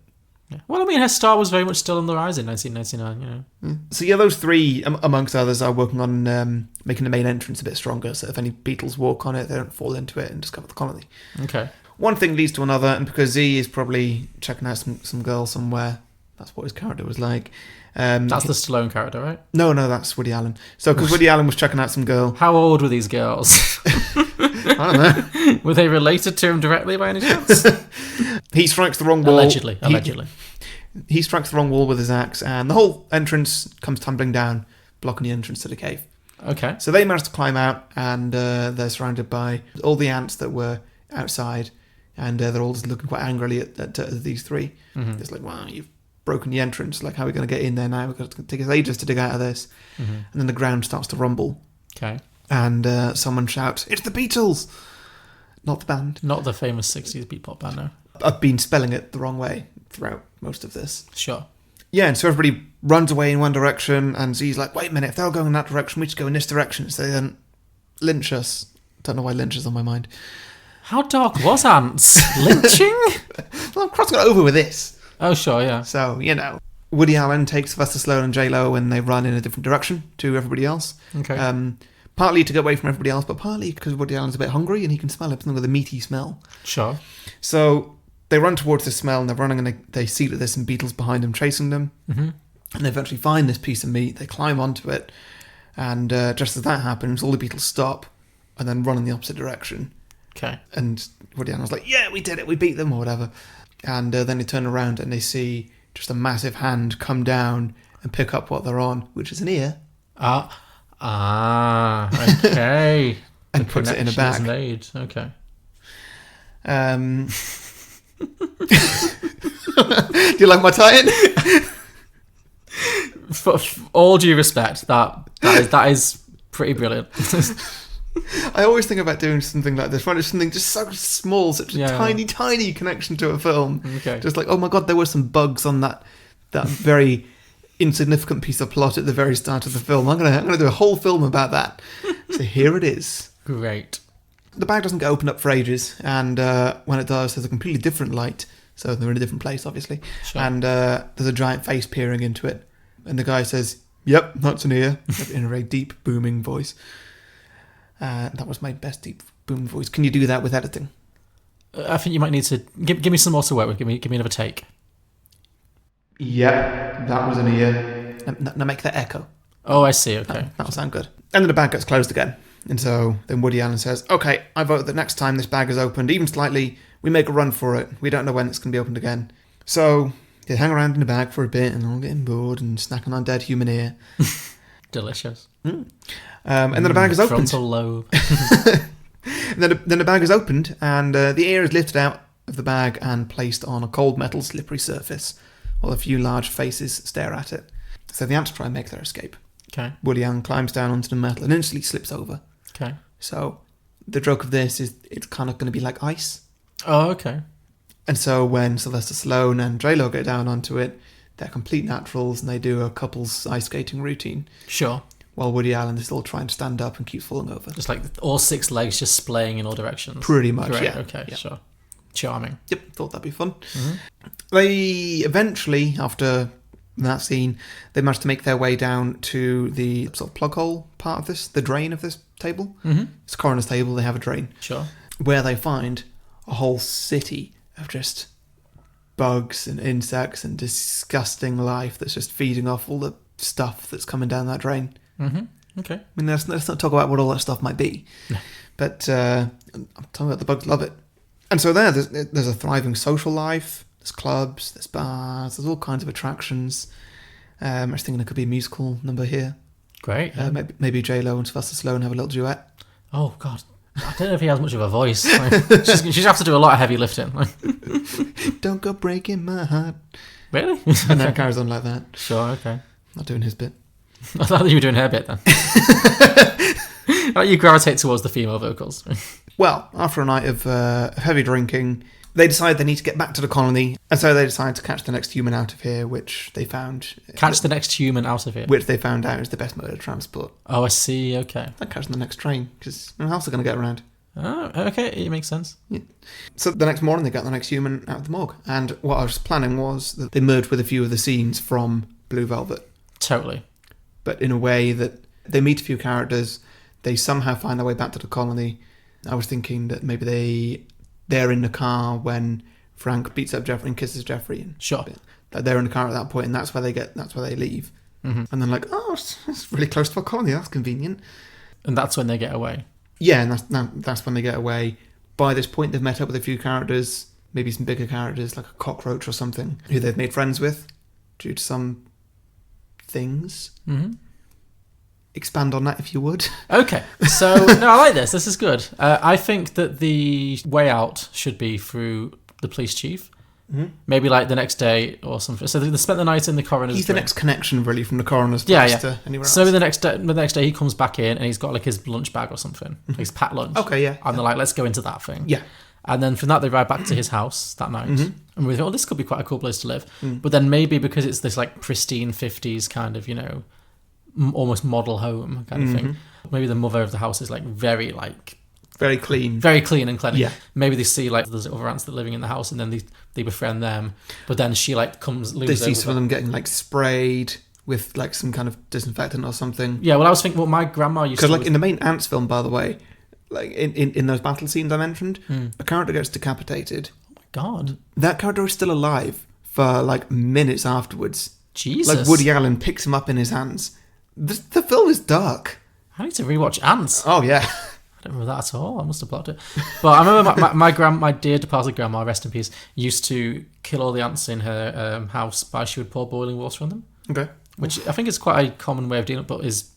Yeah. Well, I mean, her star was very much still on the rise in 1999, you know. Yeah. So yeah, those three, amongst others, are working on making the main entrance a bit stronger, so if any beetles walk on it, they don't fall into it and discover the colony. Okay. One thing leads to another, and because Z is probably checking out some girl somewhere, that's what his character was like. That's the Stallone character, right? No, that's Woody Allen. So because Woody Allen was checking out some girl. How old were these girls? I don't know. Were they related to him directly by any chance? He strikes the wrong wall. Allegedly. He strikes the wrong wall with his axe, and the whole entrance comes tumbling down, blocking the entrance to the cave. Okay. So they manage to climb out, and they're surrounded by all the ants that were outside, and they're all just looking quite angrily at these three. Mm-hmm. It's like, wow, you've broken the entrance. Like, how are we going to get in there now? We've got to take us ages to dig out of this. Mm-hmm. And then the ground starts to rumble. Okay. And someone shouts, "It's the Beatles!" Not the band. Not the famous 60s beat pop band, no. I've been spelling it the wrong way throughout most of this. Sure. Yeah, and so everybody runs away in one direction, and Z's like, wait a minute, if they're all going in that direction, we should go in this direction, so they don't lynch us. Don't know why lynch is on my mind. How dark was Antz? Lynching? Well, I'm crossing it over with this. Oh, sure, yeah. So, you know, Woody Allen takes Sylvester Stallone and J-Lo, and they run in a different direction to everybody else. Okay. Partly to get away from everybody else, but partly because Woody Allen's a bit hungry, and he can smell something with a meaty smell. Sure. So they run towards the smell, and they're running, and they see that there's some beetles behind them chasing them. Mm-hmm. And they eventually find this piece of meat. They climb onto it, and just as that happens, all the beetles stop and then run in the opposite direction. Okay. And Woody Allen's like, yeah, we did it, we beat them, or whatever. And then they turn around and they see just a massive hand come down and pick up what they're on, which is an ear. Okay. And puts it in a bag. Made. Okay. Do you like my tie-in? For all due respect, that is pretty brilliant. I always think about doing something like this, right? It's something just so small, such a tiny connection to a film. Okay. Just like, oh my god, there were some bugs on that very insignificant piece of plot at the very start of the film. I'm gonna do a whole film about that. So here it is. Great. The bag doesn't get opened up for ages, and when it does, there's a completely different light. So they're in a different place, obviously. Sure. And there's a giant face peering into it. And the guy says, "Yep, that's an ear," in a very deep, booming voice. That was my best deep, booming voice. Can you do that with editing? I think you might need to give me some more to work with. Give me another take. Yep, that was an ear. Now make that echo. Oh, I see. Okay, that'll sound good. And then the bag gets closed again. And so then Woody Allen says, "Okay, I vote that next time this bag is opened, even slightly, we make a run for it. We don't know when it's going to be opened again." So they hang around in the bag for a bit, and they're all getting bored and snacking on dead human ear. Delicious. And then the bag is opened. Frontal lobe. Then the bag is opened, and the ear is lifted out of the bag and placed on a cold metal slippery surface, while a few large faces stare at it. So the ants try and make their escape. Okay. Woody Allen climbs down onto the metal and instantly slips over. Okay. So the joke of this is it's kind of going to be like ice. Oh, okay. And so when Sylvester Stallone and J-Lo get down onto it, they're complete naturals and they do a couple's ice skating routine. Sure. While Woody Allen is still trying to stand up and keeps falling over. Just like all 6 legs just splaying in all directions. Pretty much, Great. yeah. Okay, yeah. Sure. Charming. Yep, thought that'd be fun. Mm-hmm. They eventually, after that scene, they managed to make their way down to the sort of plug hole part of this, the drain of this table. Mm-hmm. It's a coroner's table, they have a drain. Sure. Where they find a whole city of just bugs and insects and disgusting life that's just feeding off all the stuff that's coming down that drain. Mm-hmm. Okay. I mean, let's not talk about what all that stuff might be. No. But I'm talking about the bugs love it. And so there's a thriving social life. There's clubs, there's bars, there's all kinds of attractions. I was thinking there could be a musical number here. Great. Yeah. Maybe J-Lo and Sylvester Stallone have a little duet. Oh, God. I don't know if he has much of a voice. Like, she's going to have to do a lot of heavy lifting. Don't go breaking my heart. Really? And then it carries on like that. Sure, okay. Not doing his bit. I thought you were doing her bit then. You gravitate towards the female vocals. Well, after a night of heavy drinking, they decide they need to get back to the colony, and so they decide to catch the next human out of here, which they found... Catch the next human out of here? Which they found out is the best mode of transport. Oh, I see, okay. Like catching the next train, because how else are they going to get around? Oh, okay, it makes sense. Yeah. So the next morning, they got the next human out of the morgue, and what I was planning was that they merged with a few of the scenes from Blue Velvet. Totally. But in a way that they meet a few characters, they somehow find their way back to the colony. I was thinking that maybe they're in the car when Frank beats up Geoffrey and kisses Geoffrey. And sure. That they're in the car at that point, and that's where they leave. Mm-hmm. And then like, oh, it's really close to our colony. That's convenient. And that's when they get away. Yeah, and that's when they get away. By this point, they've met up with a few characters, maybe some bigger characters like a cockroach or something, who they've made friends with due to some things. Mm-hmm. Expand on that if you would. Okay, so no, I like this. This is good. I think that the way out should be through the police chief. Mm-hmm. Maybe like the next day or something. So they spent the night in the coroner's. He's the next connection, really, from the coroner's place to anywhere else. So maybe the next day he comes back in and he's got like his lunch bag or something, like his packed lunch. Okay, yeah. And they're like, let's go into that thing. Yeah. And then from that they ride back to his house that night. Mm-hmm. And we thought, this could be quite a cool place to live. But then maybe because it's this like pristine 50s kind of, almost model home kind of thing. Maybe the mother of the house is like very clean and clean. Yeah. Maybe they see like there's other ants that are living in the house and then they befriend them. But then she like comes. They see some of them getting like sprayed with like some kind of disinfectant or something. Yeah. Well, I was thinking what my grandma used to. Because like in the main Antz film, by the way, like in those battle scenes I mentioned, a character gets decapitated. Oh my God. That character is still alive for like minutes afterwards. Jesus. Like Woody Allen picks him up in his hands. The film is dark. I need to rewatch Antz. Oh yeah. I don't remember that at all. I must have blocked it. But I remember my dear departed grandma, rest in peace, used to kill all the ants in her house by she would pour boiling water on them. Okay. Which I think is quite a common way of doing it, but is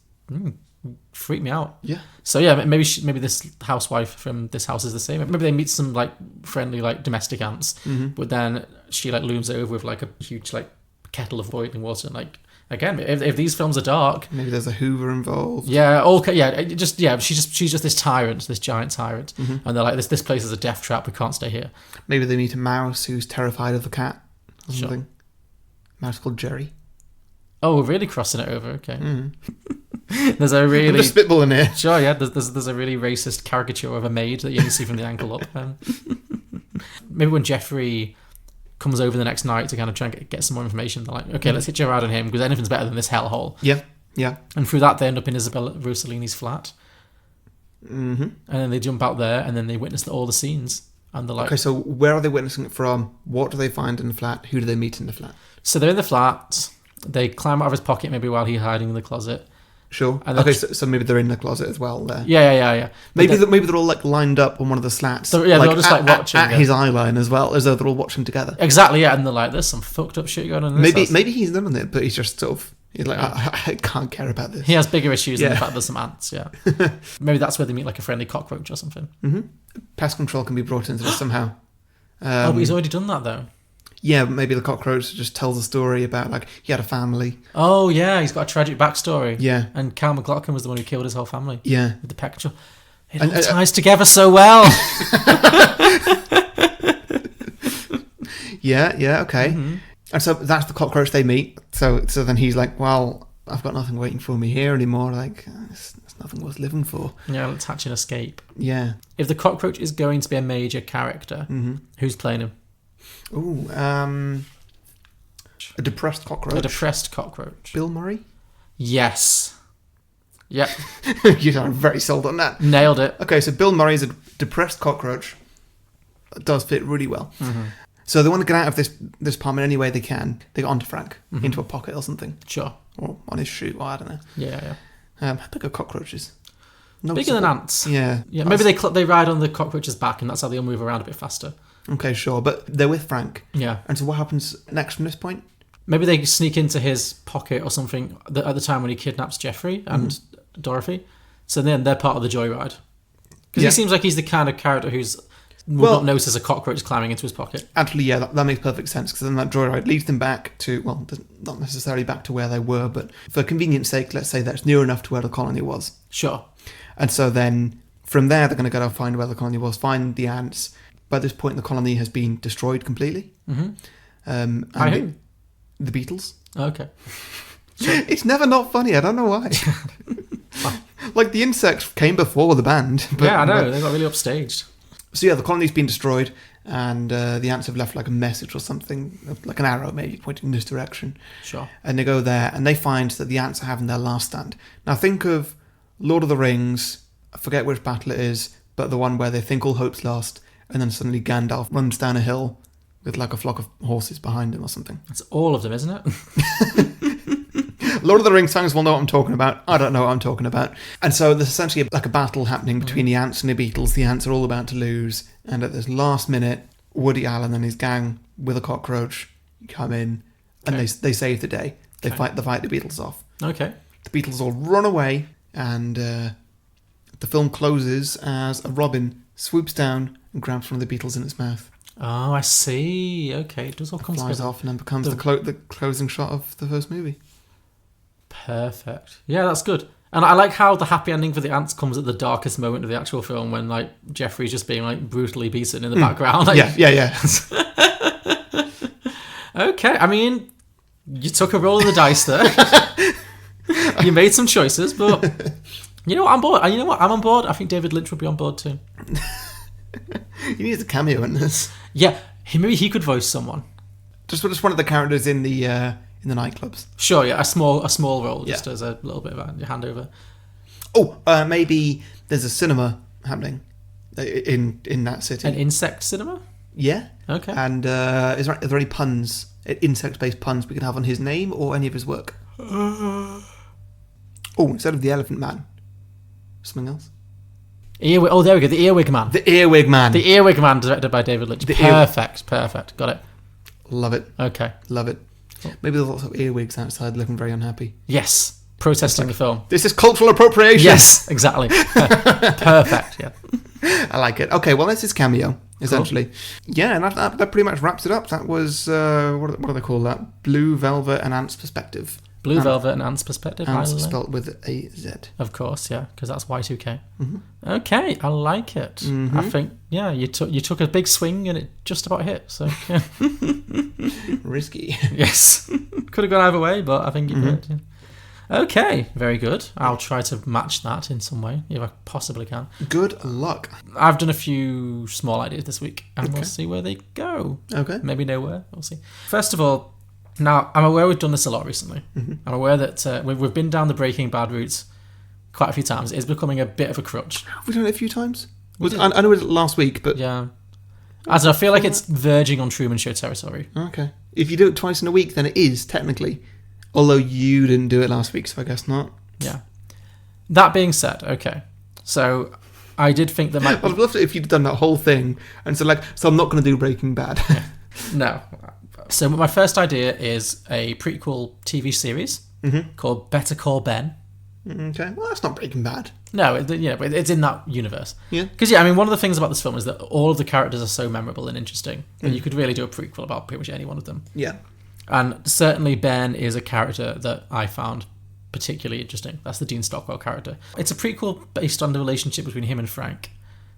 freaked me out. Yeah. So yeah, maybe this housewife from this house is the same. Maybe they meet some like friendly like domestic ants, but then she like looms over with like a huge like kettle of boiling water and like. Again, if these films are dark, maybe there's a Hoover involved. Yeah, okay, yeah, she's just this tyrant, this giant tyrant, and they're like, this place is a death trap. We can't stay here. Maybe they meet a mouse who's terrified of the cat or something. Sure. Mouse called Jerry. Oh, we're really crossing it over. Okay. There's a really I'm just spitballing here. Sure, yeah. There's a really racist caricature of a maid that you can see from the ankle up. Maybe when Geoffrey comes over the next night to kind of try and get some more information. They're like, okay, let's hitch a ride on him because anything's better than this hellhole. Yeah, yeah. And through that, they end up in Isabella Rosellini's flat. Mm-hmm. And then they jump out there and then they witness all the scenes. And they're like... Okay, so where are they witnessing it from? What do they find in the flat? Who do they meet in the flat? So they're in the flat. They climb out of his pocket maybe while he's hiding in the closet. Sure. Okay, so maybe they're in the closet as well there. Yeah. Maybe they're all like lined up on one of the slats. They're all just like watching at his eye line as well, as though they're all watching together. Exactly, yeah. And they're like, there's some fucked up shit going on in this house. Maybe he's done it, but he's just sort of He's like, I can't care about this. He has bigger issues than the fact there's some ants, yeah. Maybe that's where they meet like a friendly cockroach or something. Mm-hmm. Pest control can be brought into this somehow. But he's already done that, though. Yeah, maybe the cockroach just tells a story about, like, he had a family. Oh, yeah, he's got a tragic backstory. Yeah. And Kyle Maclachlan was the one who killed his whole family. Yeah. With the pest control. It all ties together so well. Yeah, okay. Mm-hmm. And so that's the cockroach they meet. So then he's like, well, I've got nothing waiting for me here anymore. Like, it's nothing worth living for. Yeah, let's hatch an escape. Yeah. If the cockroach is going to be a major character, who's playing him? Ooh, a depressed cockroach. A depressed cockroach. Bill Murray? Yes. Yep. You sound very sold on that. Nailed it. Okay, so Bill Murray is a depressed cockroach. It does fit really well. Mm-hmm. So they want to get out of this apartment any way they can. They go onto Frank, into a pocket or something. Sure. Or on his shoe, or I don't know. Yeah. How big are cockroaches? Bigger than ants. Yeah. Maybe they ride on the cockroach's back and that's how they'll move around a bit faster. Okay, sure. But they're with Frank. Yeah. And so what happens next from this point? Maybe they sneak into his pocket or something at the time when he kidnaps Geoffrey and Dorothy. So then they're part of the joyride. Because he seems like he's the kind of character who's would not notice a cockroach climbing into his pocket. Actually, yeah, that makes perfect sense, because then that joyride leads them back to, well, not necessarily back to where they were, but for convenience sake, let's say that's near enough to where the colony was. Sure. And so then from there, they're going to go find where the colony was, find the ants. By this point, the colony has been destroyed completely. Mm-hmm. By who? The Beatles. Okay. Sure. It's never not funny. I don't know why. Like, the insects came before the band. But, yeah, I know. They got really upstaged. So yeah, the colony's been destroyed, and the ants have left like a message or something, like an arrow maybe pointing in this direction. Sure. And they go there, and they find that the ants are having their last stand. Now think of Lord of the Rings, I forget which battle it is, but the one where they think all hope's lost, and then suddenly Gandalf runs down a hill with like a flock of horses behind him or something. It's all of them, isn't it? Lord of the Rings fans will know what I'm talking about. I don't know what I'm talking about. And so there's essentially like a battle happening between the ants and the Beatles. The ants are all about to lose. And at this last minute, Woody Allen and his gang with a cockroach come in and they save the day. They fight the Beatles off. Okay. The Beatles all run away, and the film closes as a robin swoops down and grabs one of the Beatles in its mouth. Oh, I see. Okay, it does all come flies together. off and then becomes the closing shot of the first movie. Perfect. Yeah, that's good. And I like how the happy ending for the ants comes at the darkest moment of the actual film, when like Geoffrey's just being like brutally beaten in the background. Like, yeah. Okay, I mean, you took a roll of the dice there. You made some choices, but you know what? I'm bored. You know what? I'm on board. I think David Lynch would be on board too. He needs a cameo in this. Yeah, maybe he could voice someone. Just one of the characters in the nightclubs. Sure, yeah, a small role, just as a little bit of a handover. Oh, maybe there's a cinema happening in that city. An insect cinema? Yeah. Okay. And are there any puns, insect-based puns we could have on his name or any of his work? Instead of the Elephant Man, something else. There we go. The Earwig Man. The Earwig Man. The Earwig Man, directed by David Lynch. Perfect. Got it. Love it. Okay. Love it. Maybe there's lots of earwigs outside looking very unhappy. Yes. Protesting the film. This is cultural appropriation. Yes, exactly. Perfect, yeah. I like it. Okay, well, that's his cameo, essentially. Cool. Yeah, and that pretty much wraps it up. That was, what do they call that? Blue Velvet and Antz Perspective. Blue Velvet and Antz Perspective. Antz spelled with a Z. Of course, yeah, because that's Y2K. Mm-hmm. Okay, I like it. Mm-hmm. I think, yeah, you took a big swing and it just about hit. So yeah. Risky. Yes, could have gone either way, but I think it did. Yeah. Okay, very good. I'll try to match that in some way if I possibly can. Good luck. I've done a few small ideas this week, and we'll see where they go. Okay. Maybe nowhere. We'll see. First of all, now, I'm aware we've done this a lot recently. Mm-hmm. I'm aware that we've been down the Breaking Bad route quite a few times. It's becoming a bit of a crutch. Have we done it a few times? I know it was last week, but... Yeah. As I feel like it's verging on Truman Show territory. Okay. If you do it twice in a week, then it is, technically. Although you didn't do it last week, so I guess not. Yeah. That being said, okay. So, I did think that might... I'd love it if you'd done that whole thing, and so I'm not going to do Breaking Bad. No. So my first idea is a prequel TV series called Better Call Ben. Okay, well, that's not Breaking Bad. No, but it's in that universe. Yeah. Because, I mean, one of the things about this film is that all of the characters are so memorable and interesting that you could really do a prequel about pretty much any one of them. Yeah. And certainly Ben is a character that I found particularly interesting. That's the Dean Stockwell character. It's a prequel based on the relationship between him and Frank.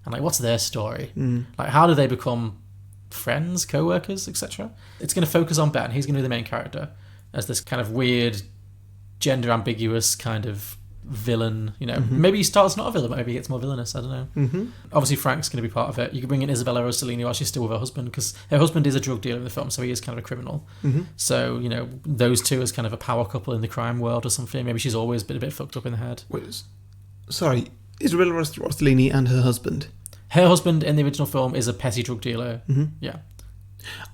And, like, what's their story? Like, how do they become friends, co-workers, etc.? It's going to focus on Ben. He's going to be the main character as this kind of weird, gender-ambiguous kind of villain, maybe he starts not a villain, but maybe he gets more villainous, I don't know. Obviously Frank's going to be part of it. You can bring in Isabella Rosellini while she's still with her husband, because her husband is a drug dealer in the film, so he is kind of a criminal. So, those two as kind of a power couple in the crime world or something. Maybe she's always been a bit fucked up in the head. Wait, sorry, Isabella Rosellini and her husband? Her husband in the original film is a petty drug dealer. Yeah.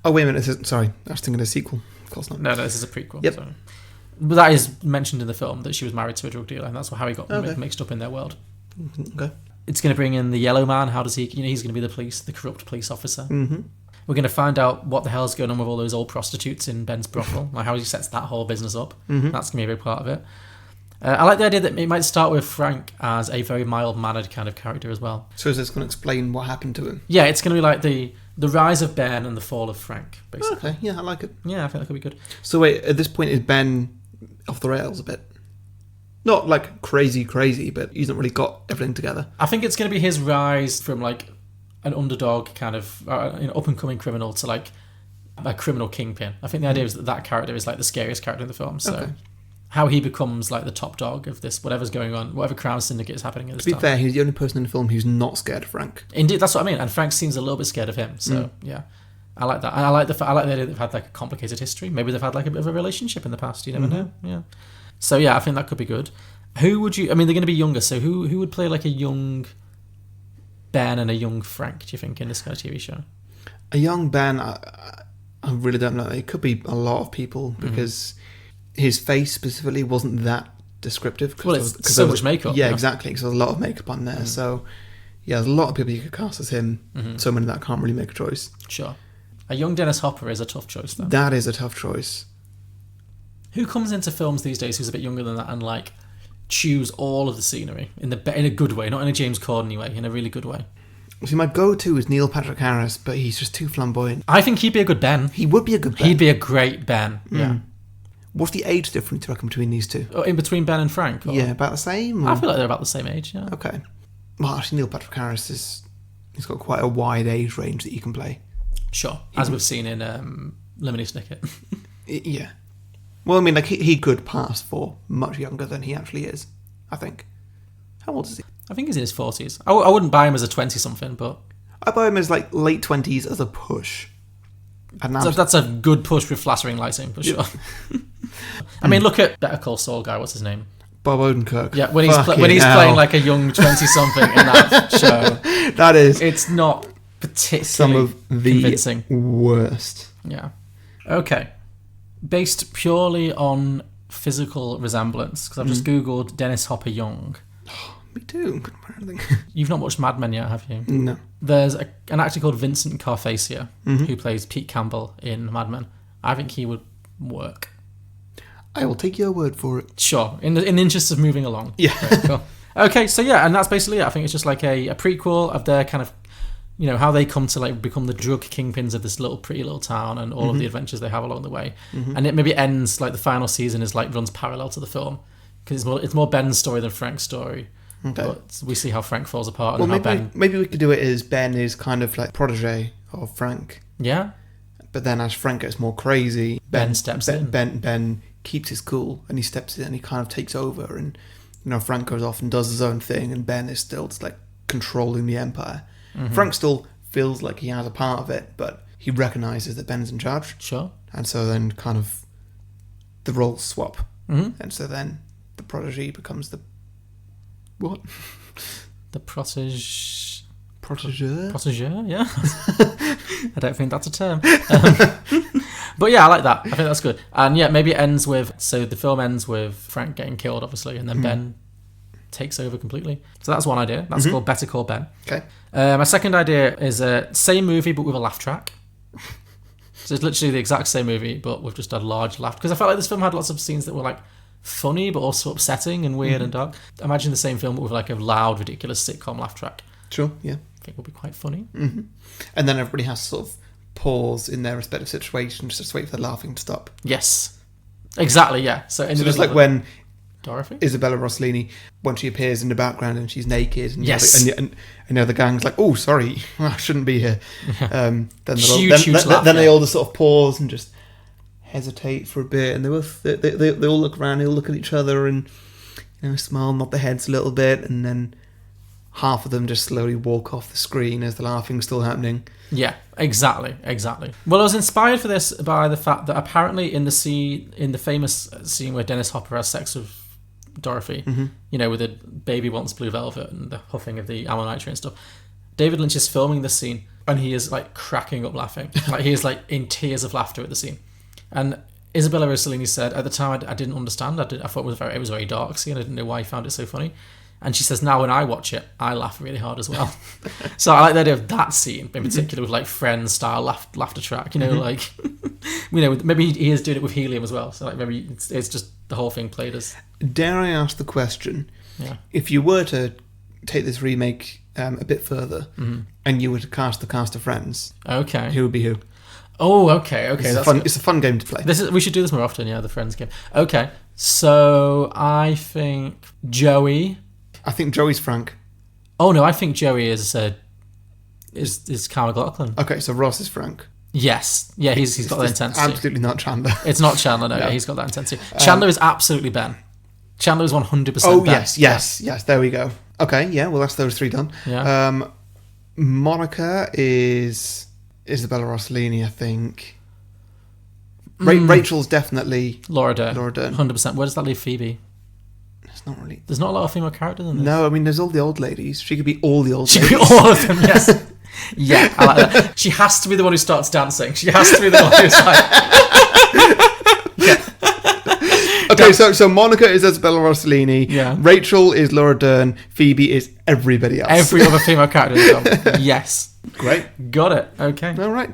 Oh, wait a minute, sorry, I was thinking of a sequel. Of course not. No, this is a prequel. Yep. So. But that is mentioned in the film, that she was married to a drug dealer, and that's how he got mixed up in their world. Okay. It's going to bring in the Yellow Man. How does he... he's going to be the corrupt police officer. We're going to find out what the hell's going on with all those old prostitutes in Ben's brothel, like how he sets that whole business up. That's going to be a big part of it. I like the idea that it might start with Frank as a very mild-mannered kind of character as well. So is this going to explain what happened to him? Yeah, it's going to be like the rise of Ben and the fall of Frank, basically. Okay, yeah, I like it. Yeah, I think that could be good. So wait, at this point is Ben off the rails a bit? Not like crazy, but he's not really got everything together. I think it's going to be his rise from like an underdog kind of up-and-coming criminal to like a criminal kingpin. I think the idea is that character is like the scariest character in the film. So how he becomes like the top dog of this, whatever's going on, whatever crime syndicate is happening at this time. To be fair, he's the only person in the film who's not scared of Frank. Indeed, that's what I mean. And Frank seems a little bit scared of him. So yeah. I like that. And I like the idea that they've had like a complicated history. Maybe they've had like a bit of a relationship in the past. You never know. Yeah. So yeah, I think that could be good. Who would you? I mean, they're going to be younger. So who would play like a young Ben and a young Frank? Do you think in this kind of TV show? A young Ben, I really don't know. It could be a lot of people because his face specifically wasn't that descriptive. Well, it's so much makeup. Yeah, exactly. Because there's a lot of makeup on there. So yeah, there's a lot of people you could cast as him. So many that can't really make a choice. Sure. A young Dennis Hopper is a tough choice, though. That is a tough choice. Who comes into films these days who's a bit younger than that and like chews all of the scenery in a good way, not in a James Corden way, in a really good way? See, my go-to is Neil Patrick Harris, but he's just too flamboyant. I think he'd be a good Ben. He would be a good Ben. He'd be a great Ben. Yeah. What's the age difference you reckon between these two? In between Ben and Frank? Or? Yeah, about the same? Or? I feel like they're about the same age. Yeah. Okay. Well, actually, Neil Patrick Harris he's got quite a wide age range that you can play. Sure, as we've seen in Lemony Snicket. Yeah. Well, I mean, like, he could pass for much younger than he actually is, I think. How old is he? I think he's in his 40s. I wouldn't buy him as a 20-something, but... I buy him as, like, late 20s as a push. So that's a good push with flattering lighting, for sure. I mean, look at Better Call Saul guy, what's his name? Bob Odenkirk. Yeah, when he's playing like a young 20-something in that show. That is... It's not... particularly some of the convincing. Worst. Yeah. Okay. Based purely on physical resemblance, because I've just googled Dennis Hopper young. Me too. Couldn't find anything. You've not watched Mad Men yet, have you? No. There's an actor called Vincent Carfacia who plays Pete Campbell in Mad Men. I think he would work. I will take your word for it. Sure. In the interest of moving along. Yeah. Very cool. Okay, so yeah, and that's basically it. I think it's just like a prequel of their kind of, how they come to like become the drug kingpins of this pretty little town and all of the adventures they have along the way. And it maybe ends like the final season is like runs parallel to the film because it's more Ben's story than Frank's story. Okay. But we see how Frank falls apart and how Ben... Maybe we could do it as Ben is kind of like protege of Frank. Yeah. But then as Frank gets more crazy, Ben steps in. Ben keeps his cool and he steps in and he kind of takes over and Frank goes off and does his own thing and Ben is still just like controlling the empire. Frank still feels like he has a part of it, but he recognises that Ben's in charge. Sure. And so then kind of the roles swap. And so then the protege becomes the... What? The protege... Protege, yeah. I don't think that's a term. But yeah, I like that. I think that's good. And yeah, maybe it ends with... So the film ends with Frank getting killed, obviously, and then Ben takes over completely. So that's one idea. That's called Better Call Ben. Okay. My second idea is a same movie but with a laugh track. So it's literally the exact same movie but with just a large laugh. Because I felt like this film had lots of scenes that were like funny but also upsetting and weird and dark. Imagine the same film with like a loud, ridiculous sitcom laugh track. Sure, yeah. I think would be quite funny. Mm-hmm. And then everybody has to sort of pause in their respective situations just to wait for the laughing to stop. Yes. Exactly, yeah. So just like when Dorothy? Isabella Rosellini, when she appears in the background and she's naked, and yes, and the other gang's like, "Oh, sorry, I shouldn't be here." Then huge laugh, they all just sort of pause and just hesitate for a bit, and they all look around, they all look at each other, and smile, nod their heads a little bit, and then half of them just slowly walk off the screen as the laughing's still happening. Yeah, exactly. Well, I was inspired for this by the fact that apparently in the famous scene where Dennis Hopper has sex with Dorothy, with the baby wants blue velvet and the huffing of the ammonite and stuff, David Lynch is filming this scene and he is like cracking up laughing. Like he is like in tears of laughter at the scene. And Isabella Rosellini said, at the time I didn't understand. I thought it was a very dark scene. I didn't know why he found it so funny. And she says, now when I watch it, I laugh really hard as well. So I like the idea of that scene in particular with like Friends style laughter track, like, maybe he is doing it with helium as well. So like maybe it's just the whole thing played as. Dare I ask the question? Yeah. If you were to take this remake a bit further and you were to cast the cast of Friends, okay, who would be who? Oh, okay. It's a fun game to play. We should do this more often, the Friends game. Okay, so I think Joey. I think Joey's Frank. Oh no, I think Joey is Kyle Maclachlan. Okay, so Ross is Frank. Yes, yeah, he's got that intensity. Absolutely not Chandler. It's not Chandler. No, yeah, he's got that intensity. Chandler is absolutely Ben. Chandler is 100%. Oh Ben. yes. There we go. Okay, yeah. Well, that's those three done. Yeah. Monica is Isabella Rosellini, I think. Rachel's definitely Laura Dern. 100%. Where does that leave Phoebe? It's not really. There's not a lot of female characters in this. No, I mean, there's all the old ladies. She could be all the old ladies. She could be all of them, yes. Yeah, I like that. She has to be the one who starts dancing. She has to be the one who's like... Okay, so Monica is Isabella Rosellini. Yeah. Rachel is Laura Dern. Phoebe is everybody else. Every other female character in the film. Yes. Great. Got it. Okay. All right.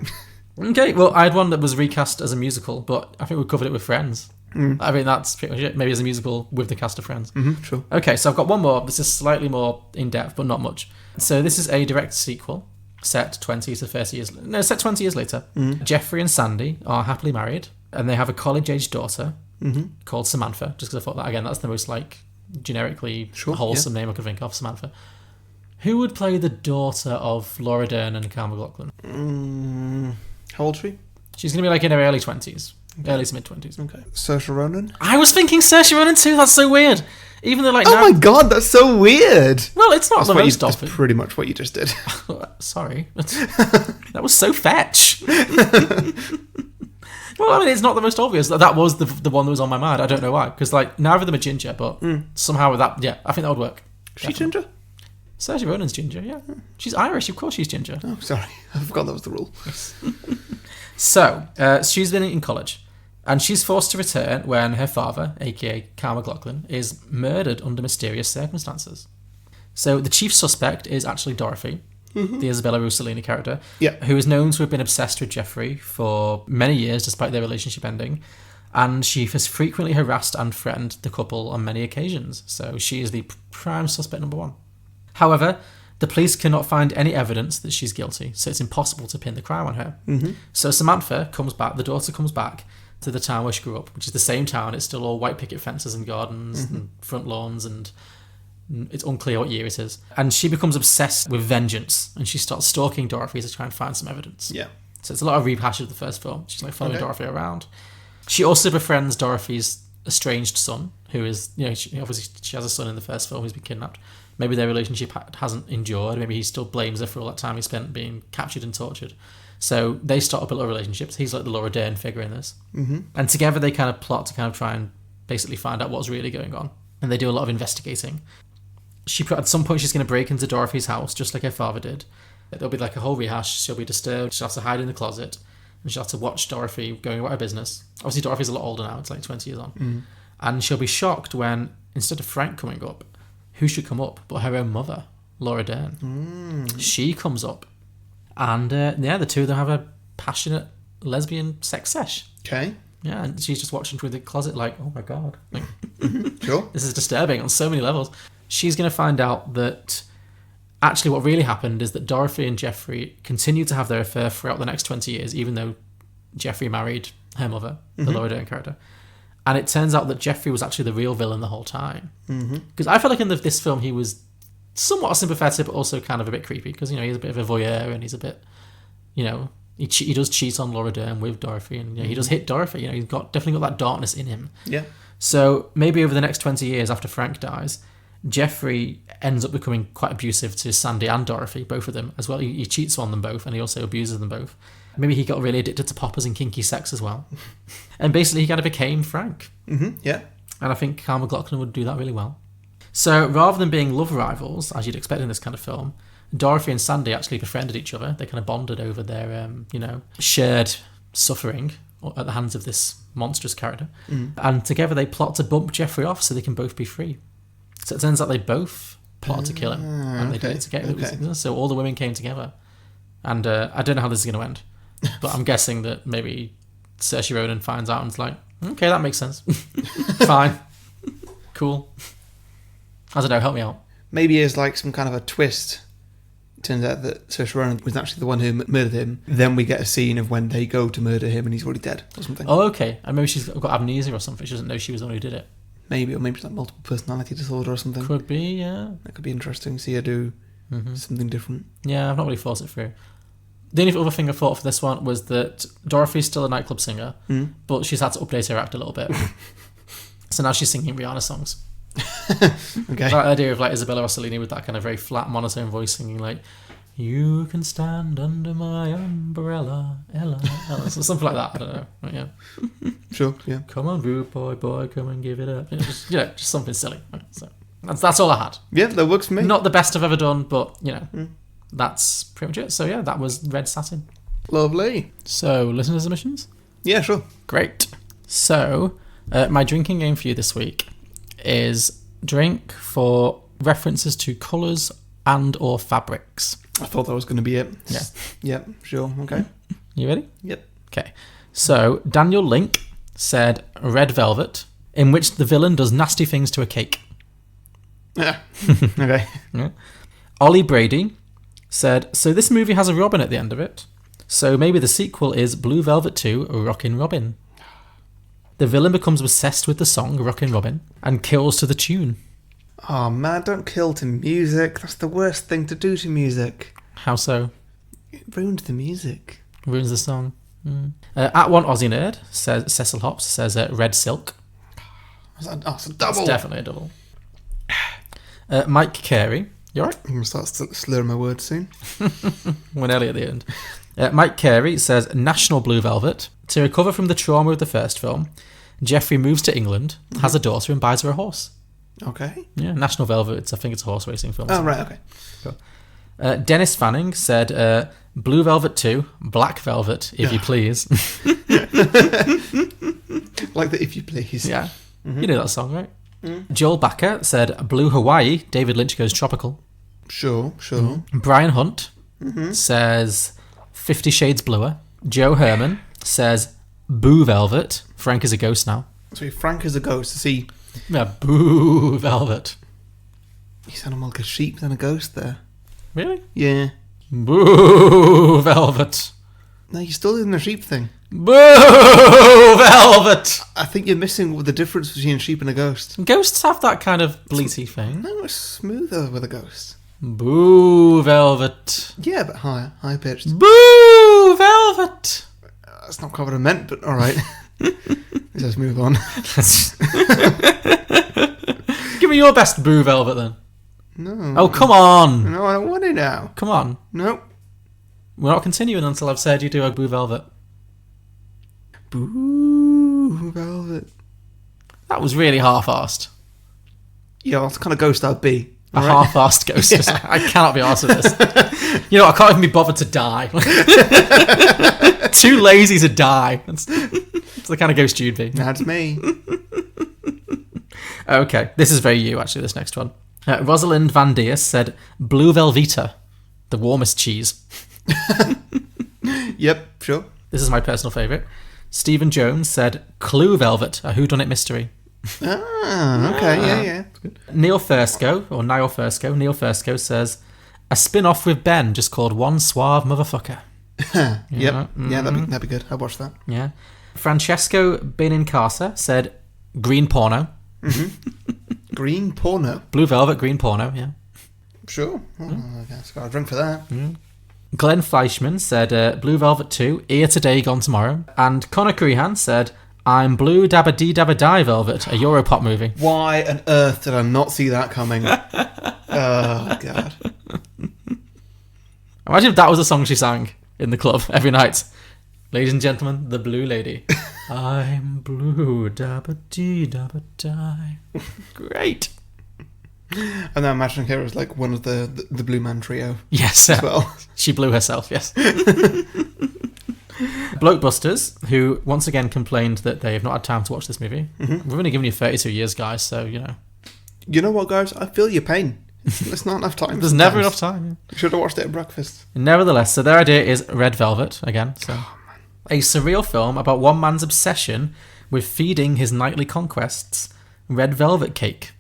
Okay, well, I had one that was recast as a musical, but I think we covered it with Friends. I mean, that's pretty much it. Maybe as a musical with the cast of Friends. Sure. Okay, so I've got one more. This is slightly more in-depth, but not much. So this is a direct sequel set 20 to 30 years... No, set 20 years later. Geoffrey and Sandy are happily married, and they have a college-aged daughter called Samantha, just because I thought that, again, that's the most, like, generically wholesome name I could think of, Samantha. Who would play the daughter of Laura Dern and Kyle Maclachlan? How old is she? She's going to be, like, in her early 20s. Okay. Early to mid-20s. Okay. Saoirse Ronan? I was thinking Saoirse Ronan too. That's so weird. Even though, like, oh my god, that's so weird. Well, it's not the most That's pretty much what you just did. Sorry. That was so fetch. Well, I mean, it's not the most obvious. That was the one that was on my mind. I don't know why. Because, like, neither of them are ginger, but somehow with that, yeah, I think that would work. She's ginger? Saoirse Ronan's ginger, yeah. She's Irish, of course she's ginger. Oh, sorry. I forgot that was the rule. So, she's been in college. And she's forced to return when her father, aka Kyle Maclachlan, is murdered under mysterious circumstances. So the chief suspect is actually Dorothy, the Isabella Rosellini character, who is known to have been obsessed with Geoffrey for many years, despite their relationship ending. And she has frequently harassed and threatened the couple on many occasions. So she is the prime suspect number one. However, the police cannot find any evidence that she's guilty, so it's impossible to pin the crime on her. So Samantha comes back, the daughter comes back, to the town where she grew up, which is the same town. It's still all white picket fences and gardens and front lawns, and it's unclear what year it is. And she becomes obsessed with vengeance, and she starts stalking Dorothy to try and find some evidence. Yeah. So it's a lot of rehash of the first film. She's like following Dorothy around. She also befriends Dorothy's estranged son, who is, she has a son in the first film who's been kidnapped. Maybe their relationship hasn't endured. Maybe he still blames her for all that time he spent being captured and tortured. So they start up a little relationship. He's like the Laura Dern figure in this. And together they kind of plot to kind of try and basically find out what's really going on. And they do a lot of investigating. At some point she's going to break into Dorothy's house, just like her father did. There'll be like a whole rehash. She'll be disturbed. She'll have to hide in the closet. And she'll have to watch Dorothy going about her business. Obviously Dorothy's a lot older now. It's like 20 years on. And she'll be shocked when, instead of Frank coming up, who should come up but her own mother, Laura Dern. She comes up. And the two of them have a passionate lesbian sex sesh. Okay. Yeah, and she's just watching through the closet like, oh my God. Like, Sure. this is disturbing on so many levels. She's going to find out that actually what really happened is that Dorothy and Geoffrey continued to have their affair throughout the next 20 years, even though Geoffrey married her mother, the Laura Dern character. And it turns out that Geoffrey was actually the real villain the whole time. Because I felt like in this film he was somewhat sympathetic, but also kind of a bit creepy, because, you know, he's a bit of a voyeur, and he's a bit, you know, he does cheat on Laura Dern with Dorothy, and, you know, he does hit Dorothy. You know, he's definitely got that darkness in him. Yeah. So maybe over the next 20 years after Frank dies, Geoffrey ends up becoming quite abusive to Sandy and Dorothy, both of them as well. He cheats on them both, and he also abuses them both. Maybe he got really addicted to poppers and kinky sex as well. And basically he kind of became Frank. Yeah. And I think Kyle Maclachlan would do that really well. So rather than being love rivals, as you'd expect in this kind of film, Dorothy and Sandy actually befriended each other. They kind of bonded over their, you know, shared suffering at the hands of this monstrous character. And together they plot to bump Geoffrey off so they can both be free. So it turns out they both plotted to kill him. And they did it together. So all the women came together. And I don't know how this is going to end. But I'm guessing that maybe Saoirse Ronan finds out and is like, okay, that makes sense. Fine. Cool. I don't know, help me out. Maybe it's like some kind of a twist. It turns out that Saoirse Ronan was actually the one who murdered him. Then we get a scene of when they go to murder him and he's already dead or something. Oh, okay. And maybe she's got amnesia or something. She doesn't know she was the one who did it. Maybe, or maybe it's like multiple personality disorder or something. Could be, yeah. That could be interesting. See her do something different. Yeah, I've not really thought it through. The only other thing I thought for this one was that Dorothy's still a nightclub singer, but she's had to update her act a little bit. So now she's singing Rihanna songs. Okay. That idea of like Isabella Rosellini with that kind of very flat monotone voice singing like, you can stand under my umbrella, Ella. Something like that, I don't know. But yeah. Sure, yeah. Come on, rude boy, come and give it up. Just something silly. So that's all I had. Yeah, that works for me. Not the best I've ever done, but, you know. That's pretty much it. So yeah, that was Red Satin. Lovely. So, listener submissions? Yeah, sure. Great. So, my drinking game for you this week is drink for references to colours and or fabrics. I thought that was going to be it. Yeah. Yep, sure, okay. You ready? Yep. Okay. So, Daniel Link said Red Velvet, in which the villain does nasty things to a cake. Yeah. Okay. Yeah. Ollie Brady said, so this movie has a Robin at the end of it. So maybe the sequel is Blue Velvet 2, Rockin' Robin. The villain becomes obsessed with the song Rockin' Robin and kills to the tune. Oh man, don't kill to music. That's the worst thing to do to music. How so? It ruined the music. Ruins the song. At one Aussie Nerd, says Cecil Hops, says Red Silk. It's a double. It's definitely a double. Mike Carey. You alright? I'm going to start slurring my words soon. Went early at the end. Mike Carey says National Blue Velvet. To recover from the trauma of the first film, Geoffrey moves to England, has a daughter, and buys her a horse. Okay. Yeah, National Velvet. I think it's a horse racing film. Oh, right, okay. Cool. Dennis Fanning said Blue Velvet 2, Black Velvet, if you please. Like the if you please. Yeah. You know that song, right? Joel Backer said Blue Hawaii, David Lynch Goes Tropical. Sure. Brian Hunt says 50 Shades Bluer. Joe Herman says Boo Velvet, Frank is a ghost now. So Frank is a ghost, see? Yeah, Boo Velvet. You sound more like a sheep than a ghost there. Really? Yeah. Boo Velvet. No, you're still doing the sheep thing. Boo Velvet. I think you're missing the difference between a sheep and a ghost. Ghosts have that kind of bleaty thing. No, it's smoother with a ghost. Boo Velvet. Yeah, but higher pitched. Boo Velvet. That's not quite what I meant, but alright. Let's move on. Give me your best Boo Velvet then. No. Oh, come on. No, I don't want it now. Come on. No. We're not continuing until I've said you do a Boo Velvet. Boo Velvet. That was really half-arsed. Yeah, that's the kind of ghost I'd be. A half-arsed ghost. Yeah. I cannot be arsed with this. You know, I can't even be bothered to die. Too lazy to die. That's the kind of ghost you'd be. That's me. Okay, this is very you, actually, this next one. Rosalind Van Diers said, Blue Velveeta, the warmest cheese. Yep, sure. This is my personal favourite. Stephen Jones said Clue Velvet, a whodunit mystery. Ah, okay, yeah. Neil Thursco says a spin-off with Ben just called One Suave Motherfucker. Yep. Yeah, that'd be good. I'd watch that. Yeah. Francesco Benincasa said green porno. Mm-hmm. Green porno. Blue Velvet, green porno, yeah. Sure. I guess got a drink for that. Glenn Fleischman said Blue Velvet 2, Here Today, Gone Tomorrow. And Connor Crehan said I'm Blue Dabba Dee Dabba Die Velvet, a Europop movie. Why on earth did I not see that coming? Oh, God. Imagine if that was a song she sang in the club every night. Ladies and gentlemen, the Blue Lady. I'm Blue Dabba Dee Dabba Die. Great. And then imagining her as like one of the Blue Man trio. Yes. As well. She blew herself, yes. Blokebusters, who once again complained that they have not had time to watch this movie. Mm-hmm. We've only given you 32 years, guys, so, you know. You know what, guys? I feel your pain. There's not enough time. There's never enough time. Yeah. You should have watched it at breakfast. Nevertheless, so their idea is Red Velvet, again. So, a surreal film about one man's obsession with feeding his nightly conquests red velvet cake.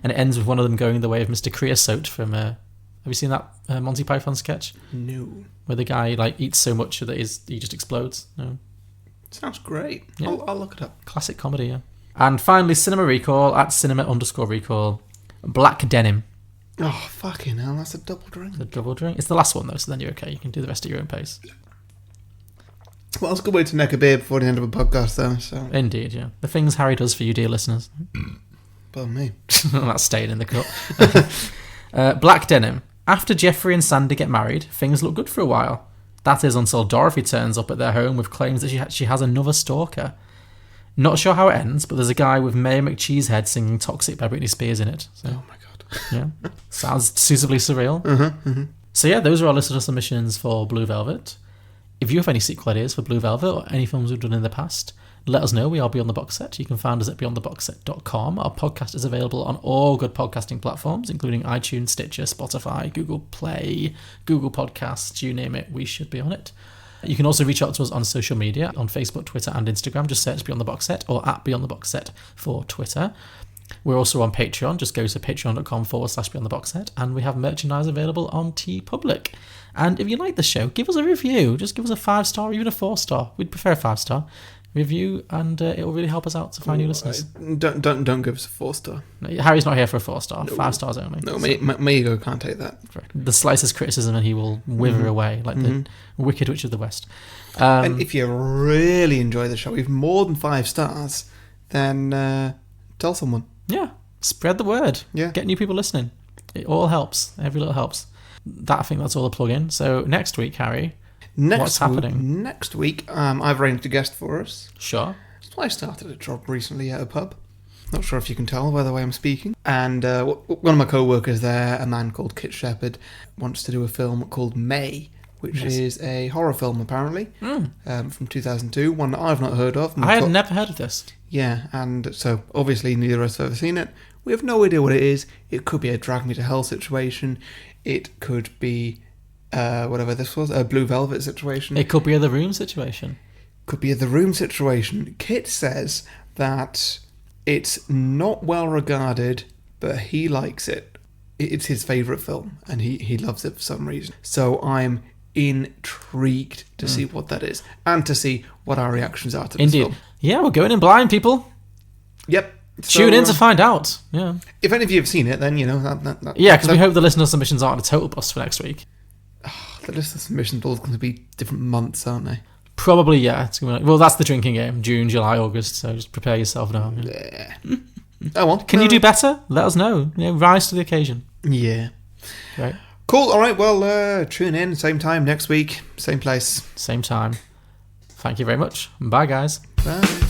And it ends with one of them going the way of Mr. Creosote from... have you seen that Monty Python sketch? No. Where the guy eats so much that he just explodes. No. Sounds great. Yeah. I'll look it up. Classic comedy, yeah. And finally, Cinema Recall, at cinema_recall, Black Denim. Oh, fucking hell, that's a double drink. It's a double drink. It's the last one, though, so then you're okay. You can do the rest at your own pace. Well, it's a good way to neck a beer before the end of a podcast, though. So. Indeed, yeah. The things Harry does for you, dear listeners. Pardon me. That's staying in the cup. Black Denim. After Geoffrey and Sandy get married, things look good for a while. That is until Dorothy turns up at their home with claims that she has another stalker. Not sure how it ends, but there's a guy with Mayor McCheesehead singing Toxic by Britney Spears in it. So, oh my God. Yeah. Sounds suitably surreal. So yeah, those are our listener submissions for Blue Velvet. If you have any sequel ideas for Blue Velvet or any films we've done in the past, let us know. We are Beyond the Box Set. You can find us at beyondtheboxset.com. Our podcast is available on all good podcasting platforms, including iTunes, Stitcher, Spotify, Google Play, Google Podcasts, you name it, we should be on it. You can also reach out to us on social media, on Facebook, Twitter, and Instagram. Just search Beyond the Box Set or at Beyond the Box Set for Twitter. We're also on Patreon. Just go to patreon.com/Beyond the Box Set, and we have merchandise available on TeePublic. And if you like the show, give us a review. Just give us a 5-star or even a 4-star. We'd prefer a 5-star review, and it will really help us out to find new listeners. Don't give us a 4-star. No, Harry's not here for a 4-star. No. 5 stars only. No, my ego can't take that. The slightest criticism and he will wither away like the Wicked Witch of the West. And if you really enjoy the show, even more than 5 stars, then tell someone. Yeah, spread the word. Yeah, get new people listening. It all helps. Every little helps. I think that's all the plug in. So next week, Harry, what's happening? Next week, I've arranged a guest for us. Sure. So I started a job recently at a pub. Not sure if you can tell by the way I'm speaking. And one of my co-workers there, a man called Kit Shepherd, wants to do a film called May, which is a horror film apparently, from 2002, one that I've not heard of. I had never heard of this. Yeah, and so obviously neither of us have ever seen it. We have no idea what it is. It could be a Drag Me to Hell situation. It could be whatever this was, a Blue Velvet situation. It could be a The Room situation. Could be a The Room situation. Kit says that it's not well regarded, but he likes it. It's his favourite film, and he loves it for some reason. So I'm intrigued to see what that is, and to see what our reactions are to this film. Yeah, we're going in blind, people. Yep. Tune in to find out. Yeah. If any of you have seen it, then you know that yeah, because we hope the listener submissions aren't a total bust for next week. The listener submissions are all going to be different months, aren't they? Probably, yeah. It's gonna be well, that's the drinking game. June, July, August. So just prepare yourself now. Yeah. Oh well. Can you do better? Let us know. Rise to the occasion. Yeah. Right. Cool. All right. Well, tune in same time next week, same place, same time. Thank you very much. Bye, guys. Bye.